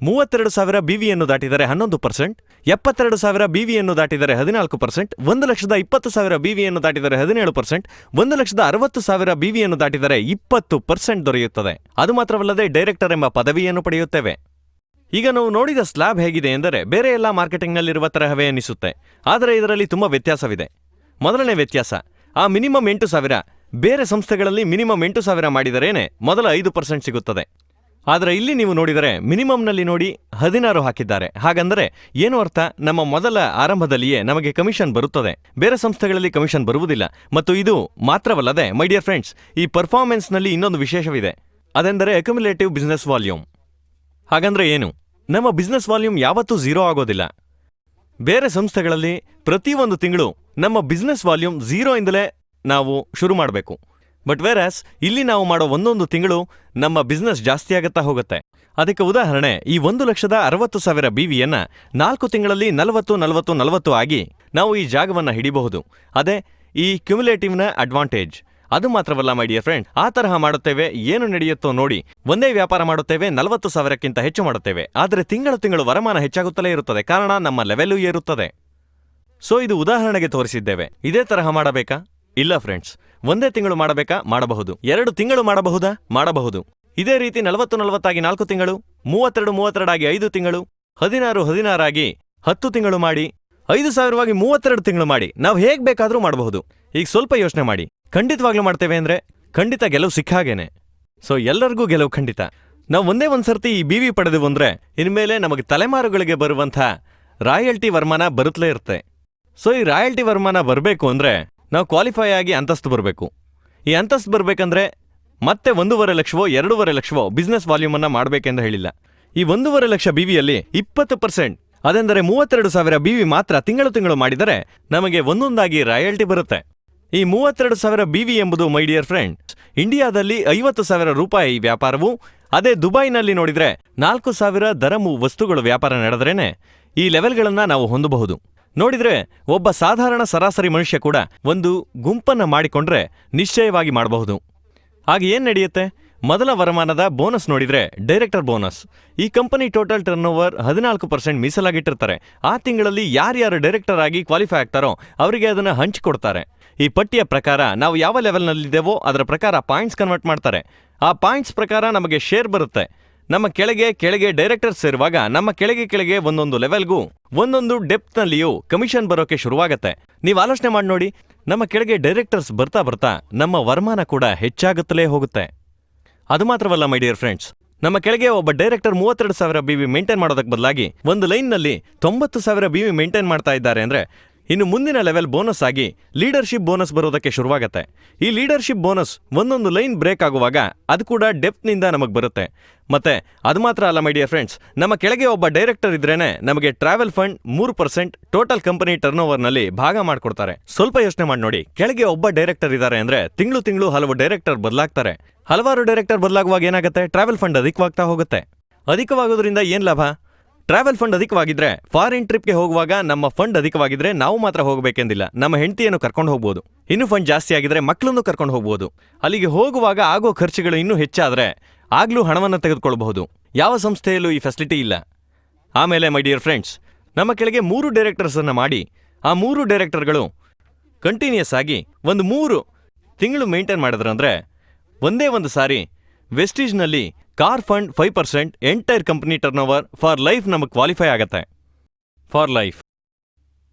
32,000 BV ಯನ್ನು ದಾಟಿದರೆ 11%, 72,000 BV ಯನ್ನು ದಾಟಿದರೆ 14%, 1,20,000 BV ಯನ್ನು ದಾಟಿದರೆ 17%, 1,60,000 BV ಯನ್ನು ದಾಟಿದರೆ 20% ದೊರೆಯುತ್ತದೆ. ಅದು ಮಾತ್ರವಲ್ಲದೆ ಡೈರೆಕ್ಟರ್ ಎಂಬ ಪದವಿಯನ್ನು ಪಡೆಯುತ್ತೇವೆ. ಈಗ ನಾವು ನೋಡಿದ ಸ್ಲ್ಯಾಬ್ ಹೇಗಿದೆ ಎಂದರೆ ಬೇರೆ ಎಲ್ಲ ಮಾರ್ಕೆಟಿಂಗ್ನಲ್ಲಿರುವ ತರಹವೇ ಅನಿಸುತ್ತೆ, ಆದರೆ ಇದರಲ್ಲಿ ತುಂಬ ವ್ಯತ್ಯಾಸವಿದೆ. ಮೊದಲನೇ ವ್ಯತ್ಯಾಸ, ಆ ಮಿನಿಮಮ್ 8,000 ಬೇರೆ ಸಂಸ್ಥೆಗಳಲ್ಲಿ ಮಿನಿಮಮ್ 8,000 ಮಾಡಿದರೇನೆ ಮೊದಲ 5% ಸಿಗುತ್ತದೆ. ಆದರೆ ಇಲ್ಲಿ ನೀವು ನೋಡಿದರೆ ಮಿನಿಮಮ್ನಲ್ಲಿ ನೋಡಿ 16 ಹಾಕಿದ್ದಾರೆ. ಹಾಗಂದರೆ ಏನು ಅರ್ಥ? ನಮ್ಮ ಮೊದಲ ಆರಂಭದಲ್ಲಿಯೇ ನಮಗೆ ಕಮಿಷನ್ ಬರುತ್ತದೆ, ಬೇರೆ ಸಂಸ್ಥೆಗಳಲ್ಲಿ ಕಮಿಷನ್ ಬರುವುದಿಲ್ಲ. ಮತ್ತು ಇದು ಮಾತ್ರವಲ್ಲದೆ ಮೈ ಡಿಯರ್ ಫ್ರೆಂಡ್ಸ್, ಈ ಪರ್ಫಾರ್ಮೆನ್ಸ್ನಲ್ಲಿ ಇನ್ನೊಂದು ವಿಶೇಷವಿದೆ, ಅದೆಂದರೆ ಅಕ್ಯುಮುಲೇಟಿವ್ ಬಿಸ್ನೆಸ್ ವಾಲ್ಯೂಮ್. ಹಾಗಂದ್ರೆ ಏನು? ನಮ್ಮ ಬಿಸ್ನೆಸ್ ವಾಲ್ಯೂಮ್ ಯಾವತ್ತೂ 0 ಆಗೋದಿಲ್ಲ. ಬೇರೆ ಸಂಸ್ಥೆಗಳಲ್ಲಿ ಪ್ರತಿಯೊಂದು ತಿಂಗಳು ನಮ್ಮ ಬಿಸ್ನೆಸ್ ವಾಲ್ಯೂಮ್ 0 ಇಂದಲೇ ನಾವು ಶುರು ಮಾಡಬೇಕು. ಬಟ್ ವೇರಾಸ್ ಇಲ್ಲಿ ನಾವು ಮಾಡೋ ಒಂದೊಂದು ತಿಂಗಳು ನಮ್ಮ ಬಿಸ್ನೆಸ್ ಜಾಸ್ತಿ ಆಗುತ್ತಾ ಹೋಗುತ್ತೆ. ಅದಕ್ಕೆ ಉದಾಹರಣೆ, ಈ 1,60,000 BVಯನ್ನು 4 ತಿಂಗಳಲ್ಲಿ 40 ಆಗಿ ನಾವು ಈ ಜಾಗವನ್ನು ಹಿಡಿಬಹುದು. ಅದೇ ಈ ಕ್ಯುಮುಲೇಟಿವ್ನ ಅಡ್ವಾಂಟೇಜ್. ಅದು ಮಾತ್ರವಲ್ಲ ಮೈ ಡಿಯರ್ ಫ್ರೆಂಡ್, ಆ ತರಹ ಮಾಡುತ್ತೇವೆ, ಏನು ನಡೆಯುತ್ತೋ ನೋಡಿ. ಒಂದೇ ವ್ಯಾಪಾರ ಮಾಡುತ್ತೇವೆ, 40,000ಕ್ಕಿಂತ ಹೆಚ್ಚು ಮಾಡುತ್ತೇವೆ, ಆದರೆ ತಿಂಗಳು ವರಮಾನ ಹೆಚ್ಚಾಗುತ್ತಲೇ ಇರುತ್ತದೆ, ಕಾರಣ ನಮ್ಮ ಲೆವೆಲ್ಲೂ ಏರುತ್ತದೆ. ಸೊ ಇದು ಉದಾಹರಣೆಗೆ ತೋರಿಸಿದ್ದೇವೆ. ಇದೇ ತರಹ ಮಾಡಬೇಕಾ? ಇಲ್ಲ ಫ್ರೆಂಡ್ಸ್. ಒಂದೇ ತಿಂಗಳು ಮಾಡಬೇಕಾ? ಮಾಡಬಹುದು. 2 ತಿಂಗಳು ಮಾಡಬಹುದಾ? ಮಾಡಬಹುದು. ಇದೇ ರೀತಿ 40 ಆಗಿ 4 ತಿಂಗಳು, 32 ಆಗಿ 5 ತಿಂಗಳು, 16 ಆಗಿ 10 ತಿಂಗಳು ಮಾಡಿ, 5,000 ಆಗಿ 32 ತಿಂಗಳು ಮಾಡಿ. ನಾವು ಹೇಗೆ ಬೇಕಾದರೂ ಮಾಡಬಹುದು. ಈಗ ಸ್ವಲ್ಪ ಯೋಚನೆ ಮಾಡಿ, ಖಂಡಿತವಾಗ್ಲೂ ಮಾಡ್ತೇವೆ ಅಂದ್ರೆ ಖಂಡಿತ ಗೆಲುವು ಸಿಕ್ಕಾಗೇನೆ. ಸೊ ಎಲ್ಲರಿಗೂ ಗೆಲುವು ಖಂಡಿತ. ನಾವು ಒಂದೇ ಸರ್ತಿ ಈ BV ಪಡೆದೆವು ಅಂದ್ರೆ ಇನ್ಮೇಲೆ ನಮಗೆ ತಲೆಮಾರುಗಳಿಗೆ ಬರುವಂಥ ರಾಯಲ್ಟಿ ವರಮಾನ ಬರುತ್ತಲೇ ಇರುತ್ತೆ. ಸೊ ಈ ರಾಯಲ್ಟಿ ವರಮಾನ ಬರಬೇಕು ಅಂದ್ರೆ ನಾವು ಕ್ವಾಲಿಫೈ ಆಗಿ ಅಂತಸ್ತು ಬರಬೇಕು. ಈ ಅಂತಸ್ತು ಬರಬೇಕಂದ್ರೆ ಮತ್ತೆ 1.5 ಲಕ್ಷವೋ 2.5 ಲಕ್ಷವೋ ಬಿಸ್ನೆಸ್ ವಾಲ್ಯೂಮನ್ನು ಮಾಡಬೇಕೆಂದು ಹೇಳಿಲ್ಲ. ಈ 1.5 ಲಕ್ಷ BVಯಲ್ಲಿ 20%, ಅದೆಂದರೆ 32,000 BV ಮಾತ್ರ ತಿಂಗಳು ಮಾಡಿದರೆ ನಮಗೆ ಒಂದೊಂದಾಗಿ ರಾಯಲ್ಟಿ ಬರುತ್ತೆ. ಈ 32,000 BV ಎಂಬುದು ಮೈ ಡಿಯರ್ ಫ್ರೆಂಡ್ಸ್ ಇಂಡಿಯಾದಲ್ಲಿ 50,000 ರೂಪಾಯಿ ವ್ಯಾಪಾರವು, ಅದೇ ದುಬೈನಲ್ಲಿ ನೋಡಿದ್ರೆ 4,000 ದರಮು ವಸ್ತುಗಳು ವ್ಯಾಪಾರ ನಡೆದ್ರೇನೆ ಈ ಲೆವೆಲ್ಗಳನ್ನ ನಾವು ಹೊಂದಬಹುದು. ನೋಡಿದ್ರೆ ಒಬ್ಬ ಸಾಧಾರಣ ಸರಾಸರಿ ಮನುಷ್ಯ ಕೂಡ ಒಂದು ಗುಂಪನ್ನ ಮಾಡಿಕೊಂಡ್ರೆ ನಿಶ್ಚಯವಾಗಿ ಮಾಡಬಹುದು. ಆಗ ಏನ್ ನಡೆಯುತ್ತೆ? ಮೊದಲ ವರಮಾನದ ಬೋನಸ್ ನೋಡಿದ್ರೆ ಡೈರೆಕ್ಟರ್ ಬೋನಸ್. ಈ ಕಂಪನಿ ಟೋಟಲ್ ಟರ್ನ್ಓವರ್ 14% ಮೀಸಲಾಗಿಟ್ಟಿರ್ತಾರೆ. ಆ ತಿಂಗಳಲ್ಲಿ ಯಾರ್ಯಾರು ಡೈರೆಕ್ಟರ್ ಆಗಿ ಕ್ವಾಲಿಫೈ ಆಗ್ತಾರೋ ಅವರಿಗೆ ಅದನ್ನ ಹಂಚಿಕೊಡ್ತಾರೆ. ಈ ಪಟ್ಟಿಯ ಪ್ರಕಾರ ನಾವು ಯಾವ ಲೆವೆಲ್ನಲ್ಲಿದ್ದೇವೋ ಅದರ ಪ್ರಕಾರ ಪಾಯಿಂಟ್ಸ್ ಕನ್ವರ್ಟ್ ಮಾಡ್ತಾರೆ. ಆ ಪಾಯಿಂಟ್ಸ್ ಪ್ರಕಾರ ನಮಗೆ ಶೇರ್ ಬರುತ್ತೆ. ನಮ್ಮ ಕೆಳಗೆ ಡೈರೆಕ್ಟರ್ಸ್ ಸೇರುವಾಗ ನಮ್ಮ ಕೆಳಗೆ ಒಂದೊಂದು ಲೆವೆಲ್ಗೂ ಒಂದೊಂದು ಡೆಪ್ತ್ನಲ್ಲಿಯೂ ಕಮಿಷನ್ ಬರೋಕೆ ಶುರುವಾಗತ್ತೆ. ನೀವು ಆಲೋಚನೆ ಮಾಡಿ ನೋಡಿ, ನಮ್ಮ ಕೆಳಗೆ ಡೈರೆಕ್ಟರ್ಸ್ ಬರ್ತಾ ನಮ್ಮ ವರಮಾನ ಕೂಡ ಹೆಚ್ಚಾಗುತ್ತಲೇ ಹೋಗುತ್ತೆ. ಅದು ಮಾತ್ರವಲ್ಲ ಮೈ ಡಿಯರ್ ಫ್ರೆಂಡ್ಸ್, ನಮ್ಮ ಕೆಳಗೆ ಒಬ್ಬ ಡೈರೆಕ್ಟರ್ 32,000 BV ಮೇಂಟೈನ್ ಮಾಡೋದಕ್ಕೆ ಬದಲಾಗಿ ಒಂದು ಲೈನ್ನಲ್ಲಿ 90,000 BV ಮೇಂಟೈನ್ ಮಾಡ್ತಾ ಇದ್ದಾರೆ ಅಂದ್ರೆ ಇನ್ನು ಮುಂದಿನ ಲೆವೆಲ್ ಬೋನಸ್ ಆಗಿ ಲೀಡರ್ಶಿಪ್ ಬೋನಸ್ ಬರೋದಕ್ಕೆ ಶುರುವಾಗತ್ತೆ. ಈ ಲೀಡರ್ಶಿಪ್ ಬೋನಸ್ ಒಂದೊಂದು ಲೈನ್ ಬ್ರೇಕ್ ಆಗುವಾಗ ಅದು ಕೂಡ ಡೆಪ್ತ್ನಿಂದ ನಮಗೆ ಬರುತ್ತೆ. ಮತ್ತೆ ಅದು ಮಾತ್ರ ಅಲ್ಲ ಮೈ ಡಿಯರ್ ಫ್ರೆಂಡ್ಸ್, ನಮ್ಮ ಕೆಳಗೆ ಒಬ್ಬ ಡೈರೆಕ್ಟರ್ ಇದ್ರೇನೆ ನಮಗೆ ಟ್ರಾವೆಲ್ ಫಂಡ್ 3% ಟೋಟಲ್ ಕಂಪನಿ ಟರ್ನ್ಓವರ್ನಲ್ಲಿ ಭಾಗ ಮಾಡಿಕೊಡ್ತಾರೆ. ಸ್ವಲ್ಪ ಯೋಚನೆ ಮಾಡಿ ನೋಡಿ, ಕೆಳಗೆ ಒಬ್ಬ ಡೈರೆಕ್ಟರ್ ಇದ್ದಾರೆ ಅಂದ್ರೆ ತಿಂಗಳು ಹಲವು ಡೈರೆಕ್ಟರ್ ಬದಲಾಗ್ತಾರೆ. ಹಲವಾರು ಡೈರೆಕ್ಟರ್ ಬದಲಾಗುವಾಗ ಏನಾಗುತ್ತೆ? ಟ್ರಾವೆಲ್ ಫಂಡ್ ಅಧಿಕವಾಗ್ತಾ ಹೋಗುತ್ತೆ. ಅಧಿಕವಾಗೋದ್ರಿಂದ ಏನ್ ಲಾಭ? ಟ್ರಾವೆಲ್ ಫಂಡ್ ಅಧಿಕವಾಗಿದ್ರೆ ಫಾರಿನ್ ಟ್ರಿಪ್ಗೆ ಹೋಗುವಾಗ ನಮ್ಮ ಫಂಡ್ ಅಧಿಕವಾಗಿದ್ರೆ ನಾವು ಮಾತ್ರ ಹೋಗಬೇಕೆಂದಿಲ್ಲ, ನಮ್ಮ ಹೆಂಡತಿಯನ್ನು ಕರ್ಕೊಂಡು ಹೋಗ್ಬೋದು. ಇನ್ನು ಫಂಡ್ ಜಾಸ್ತಿ ಆಗಿದ್ರೆ ಮಕ್ಕಳನ್ನು ಕರ್ಕೊಂಡು ಹೋಗ್ಬೋದು. ಅಲ್ಲಿಗೆ ಹೋಗುವಾಗ ಆಗೋ ಖರ್ಚುಗಳು ಇನ್ನೂ ಹೆಚ್ಚಾದ್ರೆ ಆಗ್ಲೂ ಹಣವನ್ನು ತೆಗೆದುಕೊಳ್ಳಬಹುದು. ಯಾವ ಸಂಸ್ಥೆಯಲ್ಲೂ ಈ ಫೆಸಿಲಿಟಿ ಇಲ್ಲ. ಆಮೇಲೆ ಮೈ ಡಿಯರ್ ಫ್ರೆಂಡ್ಸ್, ನಮ್ಮ ಕೆಳಗೆ 3 ಡೈರೆಕ್ಟರ್ಸ್ ಅನ್ನ ಮಾಡಿ ಆ 3 ಡೈರೆಕ್ಟರ್ಗಳು ಕಂಟಿನ್ಯೂಸ್ ಆಗಿ 3 ತಿಂಗಳು ಮೇಂಟೈನ್ ಮಾಡಿದ್ರಂದ್ರೆ ಒಂದೇ ಸಾರಿ ವೆಸ್ಟೀಜ್ನಲ್ಲಿ car fund 5% entire company turnover for life ನಮಗೆ ಕ್ವಾಲಿಫೈ ಆಗತ್ತೆ. ಫಾರ್ ಲೈಫ್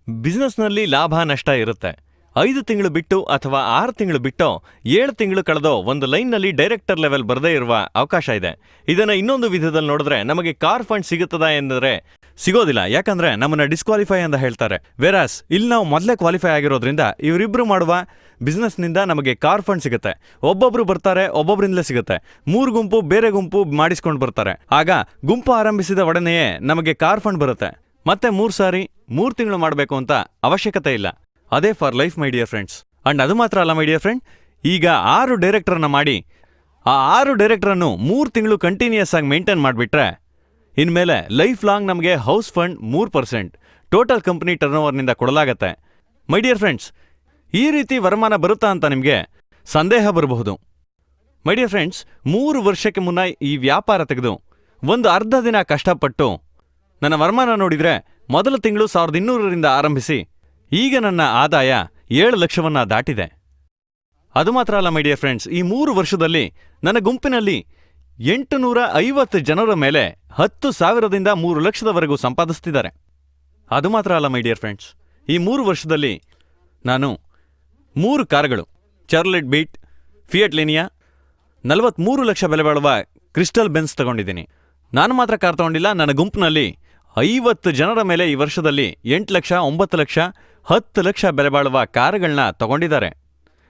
ಬಿಸ್ನೆಸ್ನಲ್ಲಿ ಲಾಭ ನಷ್ಟ ಇರುತ್ತೆ. 5 ತಿಂಗಳು ಬಿಟ್ಟು ಅಥವಾ 6 ತಿಂಗಳು ಬಿಟ್ಟೋ 7 ತಿಂಗಳು ಕಳೆದೋ ಒಂದು ಲೈನ್ನಲ್ಲಿ ಡೈರೆಕ್ಟರ್ ಲೆವೆಲ್ ಬರದೇ ಇರುವ ಅವಕಾಶ ಇದೆ. ಇದನ್ನ ಇನ್ನೊಂದು ವಿಧದಲ್ಲಿ ನೋಡಿದ್ರೆ ನಮಗೆ ಕಾರ್ ಫಂಡ್ ಸಿಗುತ್ತದಾ ಎಂದರೆ ಸಿಗೋದಿಲ್ಲ, ಯಾಕಂದ್ರೆ ನಮ್ಮನ್ನ ಡಿಸ್ಕ್ವಾಲಿಫೈ ಅಂತ ಹೇಳ್ತಾರೆ. ವೆರಾಸ್ ಇಲ್ಲಿ ನಾವು ಮೊದಲೇ ಕ್ವಾಲಿಫೈ ಆಗಿರೋದ್ರಿಂದ ಇವರಿಬ್ರು ಮಾಡುವ ಬಿಸ್ನೆಸ್ನಿಂದ ನಮಗೆ ಕಾರ್ ಫಂಡ್ ಸಿಗುತ್ತೆ. ಒಬ್ಬೊಬ್ರು ಬರ್ತಾರೆ, ಒಬ್ಬೊಬ್ರಿಂದಲೇ ಸಿಗುತ್ತೆ. 3 ಗುಂಪು ಬೇರೆ ಗುಂಪು ಮಾಡಿಸ್ಕೊಂಡು ಬರ್ತಾರೆ. ಆಗ ಗುಂಪು ಆರಂಭಿಸಿದ ಒಡನೆಯೇ ನಮಗೆ ಕಾರ್ ಫಂಡ್ ಬರುತ್ತೆ. ಮತ್ತೆ 3 ಸಾರಿ 3 ತಿಂಗಳು ಮಾಡಬೇಕು ಅಂತ ಅವಶ್ಯಕತೆ ಇಲ್ಲ. ಅದೇ for life my dear friends. And ಅದು ಮಾತ್ರ ಅಲ್ಲ ಮೈ ಡಿಯರ್ ಫ್ರೆಂಡ್, ಈಗ 6 ಡೈರೆಕ್ಟರ್ನ ಮಾಡಿ ಆ 6 ಡೈರೆಕ್ಟರನ್ನು 3 ತಿಂಗಳು ಕಂಟಿನ್ಯೂಸ್ ಆಗಿ ಮೇಂಟೈನ್ ಮಾಡಿಬಿಟ್ರೆ ಇನ್ಮೇಲೆ ಲೈಫ್ ಲಾಂಗ್ ನಮಗೆ house fund 3% total company turn ಓವರ್ನಿಂದ ಕೊಡಲಾಗತ್ತೆ. ಮೈ ಡಿಯರ್ ಫ್ರೆಂಡ್ಸ್, ಈ ರೀತಿ ವರಮಾನ ಬರುತ್ತಾ ಅಂತ ನಿಮಗೆ ಸಂದೇಹ ಬರಬಹುದು. ಮೈ ಡಿಯರ್ ಫ್ರೆಂಡ್ಸ್, 3 ವರ್ಷಕ್ಕೆ ಮುನ್ನ ಈ ವ್ಯಾಪಾರ ತೆಗೆದು ಒಂದು ಅರ್ಧ ದಿನ ಕಷ್ಟಪಟ್ಟು ನನ್ನ ವರಮಾನ ನೋಡಿದರೆ ಮೊದಲ ತಿಂಗಳು 1200ರಿಂದ ಆರಂಭಿಸಿ ಈಗ ನನ್ನ ಆದಾಯ 7 ಲಕ್ಷವನ್ನ ದಾಟಿದೆ. ಅದು ಮಾತ್ರ ಅಲ್ಲ ಮೈ ಡಿಯರ್ ಫ್ರೆಂಡ್ಸ್, ಈ 3 ವರ್ಷದಲ್ಲಿ ನನ್ನ ಗುಂಪಿನಲ್ಲಿ 850 ಜನರ ಮೇಲೆ 10,000ದಿಂದ 3 ಲಕ್ಷದವರೆಗೂ ಸಂಪಾದಿಸ್ತಿದ್ದಾರೆ. ಅದು ಮಾತ್ರ ಅಲ್ಲ ಮೈ ಡಿಯರ್ ಫ್ರೆಂಡ್ಸ್, ಈ 3 ವರ್ಷದಲ್ಲಿ ನಾನು 3 ಕಾರುಗಳು, ಚಾರ್ಲೆಟ್ ಬೀಟ್, ಫಿಯಟ್ ಲಿನಿಯಾ, 43 ಲಕ್ಷ ಬೆಲೆ ಬಾಳುವ ಕ್ರಿಸ್ಟಲ್ ಬೆನ್ಸ್ ತಗೊಂಡಿದ್ದೀನಿ. ನಾನು ಮಾತ್ರ ಕಾರ್ ತಗೊಂಡಿಲ್ಲ, ನನ್ನ ಗುಂಪಿನಲ್ಲಿ 50 ಜನರ ಮೇಲೆ ಈ ವರ್ಷದಲ್ಲಿ 8 ಲಕ್ಷ, 9 ಲಕ್ಷ, 10 ಲಕ್ಷ ಬೆಲೆ ಬಾಳುವ ಕಾರುಗಳನ್ನ ತಗೊಂಡಿದ್ದಾರೆ.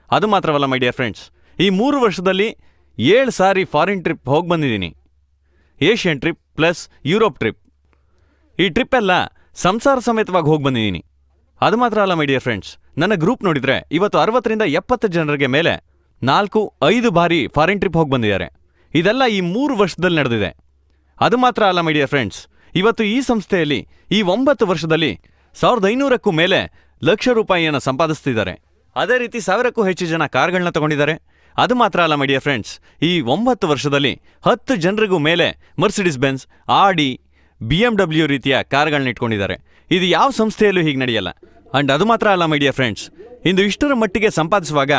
ಅದು ಮಾತ್ರವಲ್ಲ ಮೈ ಡಿಯರ್ ಫ್ರೆಂಡ್ಸ್, ಈ 3 ವರ್ಷದಲ್ಲಿ 7 ಸಾರಿ ಫಾರಿನ್ ಟ್ರಿಪ್ ಹೋಗಿ ಬಂದಿದ್ದೀನಿ. Asian trip plus Europe trip. ಈ ಟ್ರಿಪ್ ಎಲ್ಲ ಸಂಸಾರ ಸಮೇತವಾಗಿ ಹೋಗಿ ಬಂದಿದ್ದೀನಿ. ಅದು ಮಾತ್ರ ಅಲ್ಲ ಮೈ ಡಿಯರ್ ಫ್ರೆಂಡ್ಸ್, ನನ್ನ ಗ್ರೂಪ್ ನೋಡಿದರೆ ಇವತ್ತು 60ರಿಂದ 70 ಜನರಿಗೆ ಮೇಲೆ 4-5 ಬಾರಿ ಫಾರಿನ್ ಟ್ರಿಪ್ ಹೋಗಿ ಬಂದಿದ್ದಾರೆ. ಇದೆಲ್ಲ ಈ 3 ವರ್ಷದಲ್ಲಿ ನಡೆದಿದೆ. ಅದು ಮಾತ್ರ ಅಲ್ಲ ಮೈ ಡಿಯರ್ ಫ್ರೆಂಡ್ಸ್, ಇವತ್ತು ಈ ಸಂಸ್ಥೆಯಲ್ಲಿ ಈ 9 ವರ್ಷದಲ್ಲಿ 1500ಕ್ಕೂ ಮೇಲೆ ಲಕ್ಷ ರೂಪಾಯಿಯನ್ನು ಸಂಪಾದಿಸ್ತಿದ್ದಾರೆ. ಅದೇ ರೀತಿ 1000ಕ್ಕೂ ಹೆಚ್ಚು ಜನ ಕಾರ್ಗಳನ್ನ ತಗೊಂಡಿದ್ದಾರೆ. ಅದು ಮಾತ್ರ ಅಲ್ಲ ಮೈ ಡಿಯರ್ ಫ್ರೆಂಡ್ಸ್, ಈ 9 ವರ್ಷದಲ್ಲಿ 10 ಜನರಿಗೂ ಮೇಲೆ ಮರ್ಸಿಡಿಸ್ ಬೆನ್ಸ್, ಆಡಿ, BMW ರೀತಿಯ ಕಾರ್ಗಳನ್ನ ಇಟ್ಕೊಂಡಿದ್ದಾರೆ. ಇದು ಯಾವ ಸಂಸ್ಥೆಯಲ್ಲೂ ಹೀಗೆ ನಡೆಯಲ್ಲ. ಅಂಡ್ ಅದು ಮಾತ್ರ ಅಲ್ಲ ಮೈ ಡಿಯರ್ ಫ್ರೆಂಡ್ಸ್, ಇಂದು ಇಷ್ಟರ ಮಟ್ಟಿಗೆ ಸಂಪಾದಿಸುವಾಗ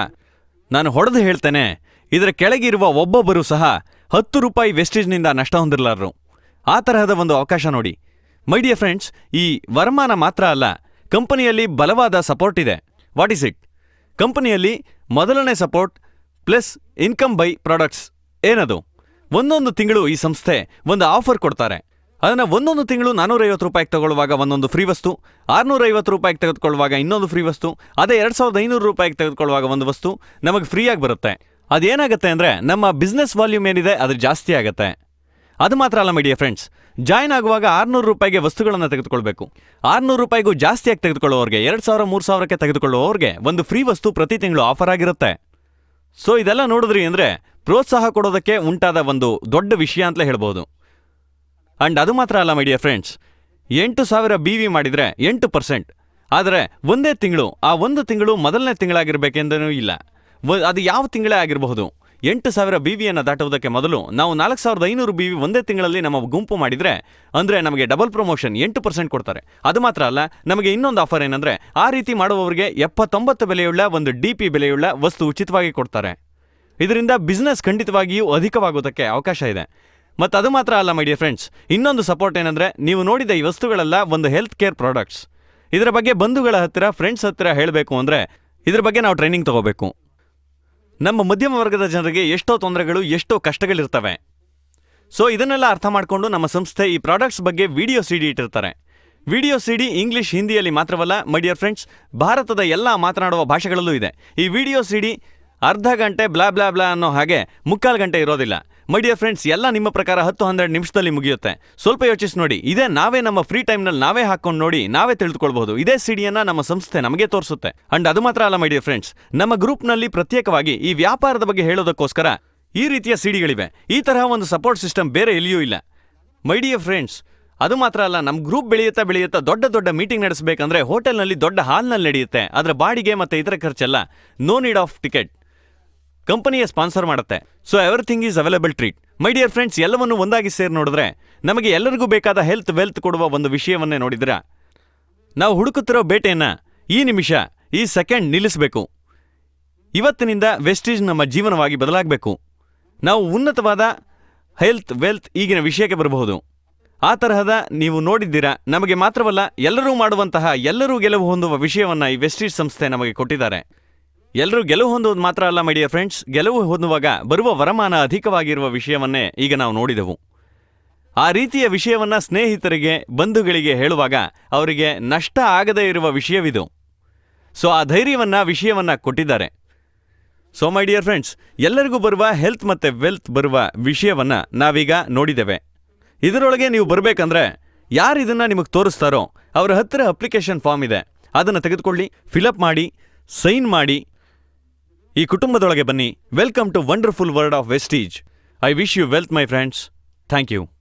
ನಾನು ಹೊಡೆದು ಹೇಳ್ತೇನೆ, ಇದರ ಕೆಳಗಿರುವ ಒಬ್ಬೊಬ್ಬರು ಸಹ 10 ರೂಪಾಯಿ ವೆಸ್ಟೇಜ್ನಿಂದ ನಷ್ಟ ಹೊಂದಿರಲಾರರು. ಆ ತರಹದ ಒಂದು ಅವಕಾಶ ನೋಡಿ. ಮೈ ಡಿಯರ್ ಫ್ರೆಂಡ್ಸ್, ಈ ವರಮಾನ ಮಾತ್ರ ಅಲ್ಲ, ಕಂಪನಿಯಲ್ಲಿ ಬಲವಾದ ಸಪೋರ್ಟ್ ಇದೆ. What is it? ಕಂಪನಿಯಲ್ಲಿ ಮೊದಲನೇ support plus income by products. ಏನದು? ಒಂದೊಂದು ತಿಂಗಳು ಈ ಸಂಸ್ಥೆ ಒಂದು ಆಫರ್ ಕೊಡ್ತಾರೆ. ಅದನ್ನು ಒಂದೊಂದು ತಿಂಗಳು 450 ರೂಪಾಯಿಗೆ ತಗೊಳ್ಳುವಾಗ ಒಂದೊಂದು ಫ್ರೀ ವಸ್ತು, 650 ರೂಪಾಯಿಗೆ ತೆಗೆದುಕೊಳ್ಳುವಾಗ ಇನ್ನೊಂದು ಫ್ರೀ ವಸ್ತು, ಅದೇ 2500 ರೂಪಾಯಿಗೆ ತೆಗೆದುಕೊಳ್ಳುವಾಗ ಒಂದು ವಸ್ತು ನಮಗೆ ಫ್ರೀಯಾಗಿ ಬರುತ್ತೆ. ಅದೇನಾಗುತ್ತೆ ಅಂದರೆ ನಮ್ಮ ಬಿಸ್ನೆಸ್ ವಾಲ್ಯೂಮ್ ಏನಿದೆ ಅದು ಜಾಸ್ತಿ ಆಗುತ್ತೆ. ಅದು ಮಾತ್ರ ಅಲ್ಲ ಮೈ ಡಿಯರ್ ಫ್ರೆಂಡ್ಸ್, ಜಾಯ್ನ್ ಆಗುವಾಗ 600 ರೂಪಾಯಿಗೆ ವಸ್ತುಗಳನ್ನು ತೆಗೆದುಕೊಳ್ಬೇಕು. 600 ರೂಪಾಯಿಗೂ ಜಾಸ್ತಿಯಾಗಿ ತೆಗೆದುಕೊಳ್ಳೋರಿಗೆ, 2000-3000ಕ್ಕೆ ತೆಗೆದುಕೊಳ್ಳೋರಿಗೆ ಒಂದು ಫ್ರೀ ವಸ್ತು ಪ್ರತಿ ತಿಂಗಳು ಆಫರ್ ಆಗಿರುತ್ತೆ. ಸೊ ಇದೆಲ್ಲ ನೋಡಿದ್ರಿ ಅಂದರೆ ಪ್ರೋತ್ಸಾಹ ಕೊಡೋದಕ್ಕೆ ಉಂಟಾದ ಒಂದು ದೊಡ್ಡ ವಿಷಯ ಅಂತಲೇ ಹೇಳ್ಬೋದು. ಅಂಡ್ ಅದು ಮಾತ್ರ ಅಲ್ಲ ಮೈ ಡಿಯರ್ ಫ್ರೆಂಡ್ಸ್, 8,000 BV ಮಾಡಿದರೆ 8%. ಆದರೆ ಒಂದೇ ತಿಂಗಳು, ಆ ಒಂದು ತಿಂಗಳು ಮೊದಲನೇ ತಿಂಗಳಾಗಿರ್ಬೇಕೆಂದೂ ಇಲ್ಲ. ಅದು ಯಾವ ತಿಂಗಳೇ ಆಗಿರಬಹುದು. 8,000 BVಯನ್ನು ದಾಟುವುದಕ್ಕೆ ಮೊದಲು ನಾವು 4,500 BV ಒಂದೇ ತಿಂಗಳಲ್ಲಿ ನಮ್ಮ ಗುಂಪು ಮಾಡಿದರೆ ಅಂದರೆ ನಮಗೆ ಡಬಲ್ ಪ್ರಮೋಷನ್ 8% ಕೊಡ್ತಾರೆ. ಅದು ಮಾತ್ರ ಅಲ್ಲ, ನಮಗೆ ಇನ್ನೊಂದು ಆಫರ್ ಏನಂದರೆ ಆ ರೀತಿ ಮಾಡುವವರಿಗೆ 79 ಬೆಲೆಯುಳ್ಳ ಒಂದು DP ಬೆಲೆಯುಳ್ಳ ವಸ್ತು ಉಚಿತವಾಗಿ ಕೊಡ್ತಾರೆ. ಇದರಿಂದ ಬಿಸ್ನೆಸ್ ಖಂಡಿತವಾಗಿಯೂ ಅಧಿಕವಾಗೋದಕ್ಕೆ ಅವಕಾಶ ಇದೆ. ಮತ್ತು ಅದು ಮಾತ್ರ ಅಲ್ಲ ಮೈ ಡಿಯರ್ ಫ್ರೆಂಡ್ಸ್, ಇನ್ನೊಂದು ಸಪೋರ್ಟ್ ಏನಂದರೆ ನೀವು ನೋಡಿದ ಈ ವಸ್ತುಗಳೆಲ್ಲ ಒಂದು ಹೆಲ್ತ್ ಕೇರ್ ಪ್ರಾಡಕ್ಟ್ಸ್. ಇದರ ಬಗ್ಗೆ ಬಂಧುಗಳ ಹತ್ತಿರ, ಫ್ರೆಂಡ್ಸ್ ಹತ್ತಿರ ಹೇಳಬೇಕು ಅಂದರೆ ಇದ್ರ ಬಗ್ಗೆ ನಾವು ಟ್ರೈನಿಂಗ್ ತಗೋಬೇಕು. ನಮ್ಮ ಮಧ್ಯಮ ವರ್ಗದ ಜನರಿಗೆ ಎಷ್ಟೋ ತೊಂದರೆಗಳು, ಎಷ್ಟೋ ಕಷ್ಟಗಳಿರ್ತವೆ. ಸೊ ಇದನ್ನೆಲ್ಲ ಅರ್ಥ ಮಾಡಿಕೊಂಡು ನಮ್ಮ ಸಂಸ್ಥೆ ಈ ಪ್ರಾಡಕ್ಟ್ಸ್ ಬಗ್ಗೆ ವಿಡಿಯೋ CD ಇಟ್ಟಿರ್ತಾರೆ. ವಿಡಿಯೋ CD ಇಂಗ್ಲಿಷ್, ಹಿಂದಿಯಲ್ಲಿ ಮಾತ್ರವಲ್ಲ ಮೈ ಡಿಯರ್ ಫ್ರೆಂಡ್ಸ್, ಭಾರತದ ಎಲ್ಲ ಮಾತನಾಡುವ ಭಾಷೆಗಳಲ್ಲೂ ಇದೆ. ಈ ವಿಡಿಯೋ CD ಅರ್ಧ ಗಂಟೆ ಬ್ಲಾ ಬ್ಲಾ ಬ್ಲಾ ಅನ್ನೋ ಹಾಗೆ 3/4 ಗಂಟೆ ಇರೋದಿಲ್ಲ. ಮೈ ಡಿಯರ್ ಫ್ರೆಂಡ್ಸ್, ಎಲ್ಲ ನಿಮ್ಮ ಪ್ರಕಾರ 10-12 ನಿಮಿಷದಲ್ಲಿ ಮುಗಿಯುತ್ತೆ. ಸ್ವಲ್ಪ ಯೋಚಿಸಿ ನೋಡಿ. ಇದೇ ನಾವೇ ನಮ್ಮ ಫ್ರೀ ಟೈಮ್ನಲ್ಲಿ ನಾವೇ ಹಾಕೊಂಡು ನೋಡಿ ನಾವೇ ತಿಳಿದುಕೊಳ್ಬಹುದು. ಇದೇ ಸಿಡಿಯನ್ನು ನಮ್ಮ ಸಂಸ್ಥೆ ನಮಗೆ ತೋರಿಸುತ್ತೆ. ಅಂಡ್ ಅದು ಮಾತ್ರ ಅಲ್ಲ ಮೈ ಡಿಯರ್ ಫ್ರೆಂಡ್ಸ್, ನಮ್ಮ ಗ್ರೂಪ್ನಲ್ಲಿ ಪ್ರತ್ಯೇಕವಾಗಿ ಈ ವ್ಯಾಪಾರದ ಬಗ್ಗೆ ಹೇಳೋದಕ್ಕೋಸ್ಕರ ಈ ರೀತಿಯ ಸಿಡಿಗಳಿವೆ. ಈ ತರಹ ಒಂದು ಸಪೋರ್ಟ್ ಸಿಸ್ಟಮ್ ಬೇರೆ ಎಲ್ಲಿಯೂ ಇಲ್ಲ ಮೈ ಡಿಯರ್ ಫ್ರೆಂಡ್ಸ್. ಅದು ಮಾತ್ರ ಅಲ್ಲ, ನಮ್ಮ ಗ್ರೂಪ್ ಬೆಳೆಯುತ್ತಾ ದೊಡ್ಡ ದೊಡ್ಡ ಮೀಟಿಂಗ್ ನಡೆಸಬೇಕಂದ್ರೆ ಹೋಟೆಲ್ನಲ್ಲಿ ದೊಡ್ಡ ಹಾಲ್ನಲ್ಲಿ ನಡೆಯುತ್ತೆ. ಅದರ ಬಾಡಿಗೆ ಮತ್ತು ಇತರ ಖರ್ಚೆಲ್ಲ ನೋ ನೀಡ್ ಆಫ್ ಟಿಕೆಟ್, ಕಂಪನಿಯ ಸ್ಪಾನ್ಸರ್ ಮಾಡುತ್ತೆ. So everything is available treat. My dear friends, ಎಲ್ಲವನ್ನು ಒಂದಾಗಿ ಸೇರಿ ನೋಡಿದ್ರೆ ನಮಗೆ ಎಲ್ಲರಿಗೂ ಬೇಕಾದ ಹೆಲ್ತ್ ವೆಲ್ತ್ ಕೊಡುವ ಒಂದು ವಿಷಯವನ್ನೇ ನೋಡಿದ್ರೆ ನಾವು ಹುಡುಕುತ್ತಿರೋ ಬೇಟೆಯನ್ನು ಈ ನಿಮಿಷ, ಈ ಸೆಕೆಂಡ್ ನಿಲ್ಲಿಸಬೇಕು. ಇವತ್ತಿನಿಂದ ವೆಸ್ಟೇಜ್ ನಮ್ಮ ಜೀವನವಾಗಿ ಬದಲಾಗಬೇಕು. ನಾವು ಉನ್ನತವಾದ ಹೆಲ್ತ್ ವೆಲ್ತ್ ಈಗಿನ ವಿಷಯಕ್ಕೆ ಬರಬಹುದು. ಆ ತರಹದ ನೀವು ನೋಡಿದ್ದೀರಾ. ನಮಗೆ ಮಾತ್ರವಲ್ಲ, ಎಲ್ಲರೂ ಮಾಡುವಂತಹ, ಎಲ್ಲರೂ ಗೆಲುವು ಹೊಂದುವ ವಿಷಯವನ್ನು ಈ ವೆಸ್ಟೇಜ್ ಸಂಸ್ಥೆ ನಮಗೆ ಕೊಟ್ಟಿದ್ದಾರೆ. ಎಲ್ಲರೂ ಗೆಲುವು ಹೊಂದುವುದು ಮಾತ್ರ ಅಲ್ಲ ಮೈ ಡಿಯರ್ ಫ್ರೆಂಡ್ಸ್, ಗೆಲುವು ಹೊಂದುವಾಗ ಬರುವ ವರಮಾನ ಅಧಿಕವಾಗಿರುವ ವಿಷಯವನ್ನೇ ಈಗ ನಾವು ನೋಡಿದೆವು. ಆ ರೀತಿಯ ವಿಷಯವನ್ನ ಸ್ನೇಹಿತರಿಗೆ ಬಂಧುಗಳಿಗೆ ಹೇಳುವಾಗ ಅವರಿಗೆ ನಷ್ಟ ಆಗದೇ ಇರುವ ವಿಷಯವಿದು. ಸೊ ಆ ವಿಷಯವನ್ನ ಕೊಟ್ಟಿದ್ದಾರೆ. ಸೊ ಮೈ ಡಿಯರ್ ಫ್ರೆಂಡ್ಸ್, ಎಲ್ಲರಿಗೂ ಬರುವ ಹೆಲ್ತ್ ಮತ್ತು ವೆಲ್ತ್ ಬರುವ ವಿಷಯವನ್ನ ನಾವೀಗ ನೋಡಿದ್ದೇವೆ. ಇದರೊಳಗೆ ನೀವು ಬರಬೇಕಂದ್ರೆ ಯಾರು ಇದನ್ನ ನಿಮಗೆ ತೋರಿಸ್ತಾರೋ ಅವರ ಹತ್ತಿರ ಅಪ್ಲಿಕೇಶನ್ ಫಾರ್ಮ್ ಇದೆ, ಅದನ್ನು ತೆಗೆದುಕೊಳ್ಳಿ, ಫಿಲಪ್ ಮಾಡಿ, ಸೈನ್ ಮಾಡಿ, ಈ ಕುಟುಂಬದೊಳಗೆ ಬನ್ನಿ. Welcome to wonderful world of Vestige. I wish you wealth my friends. Thank you.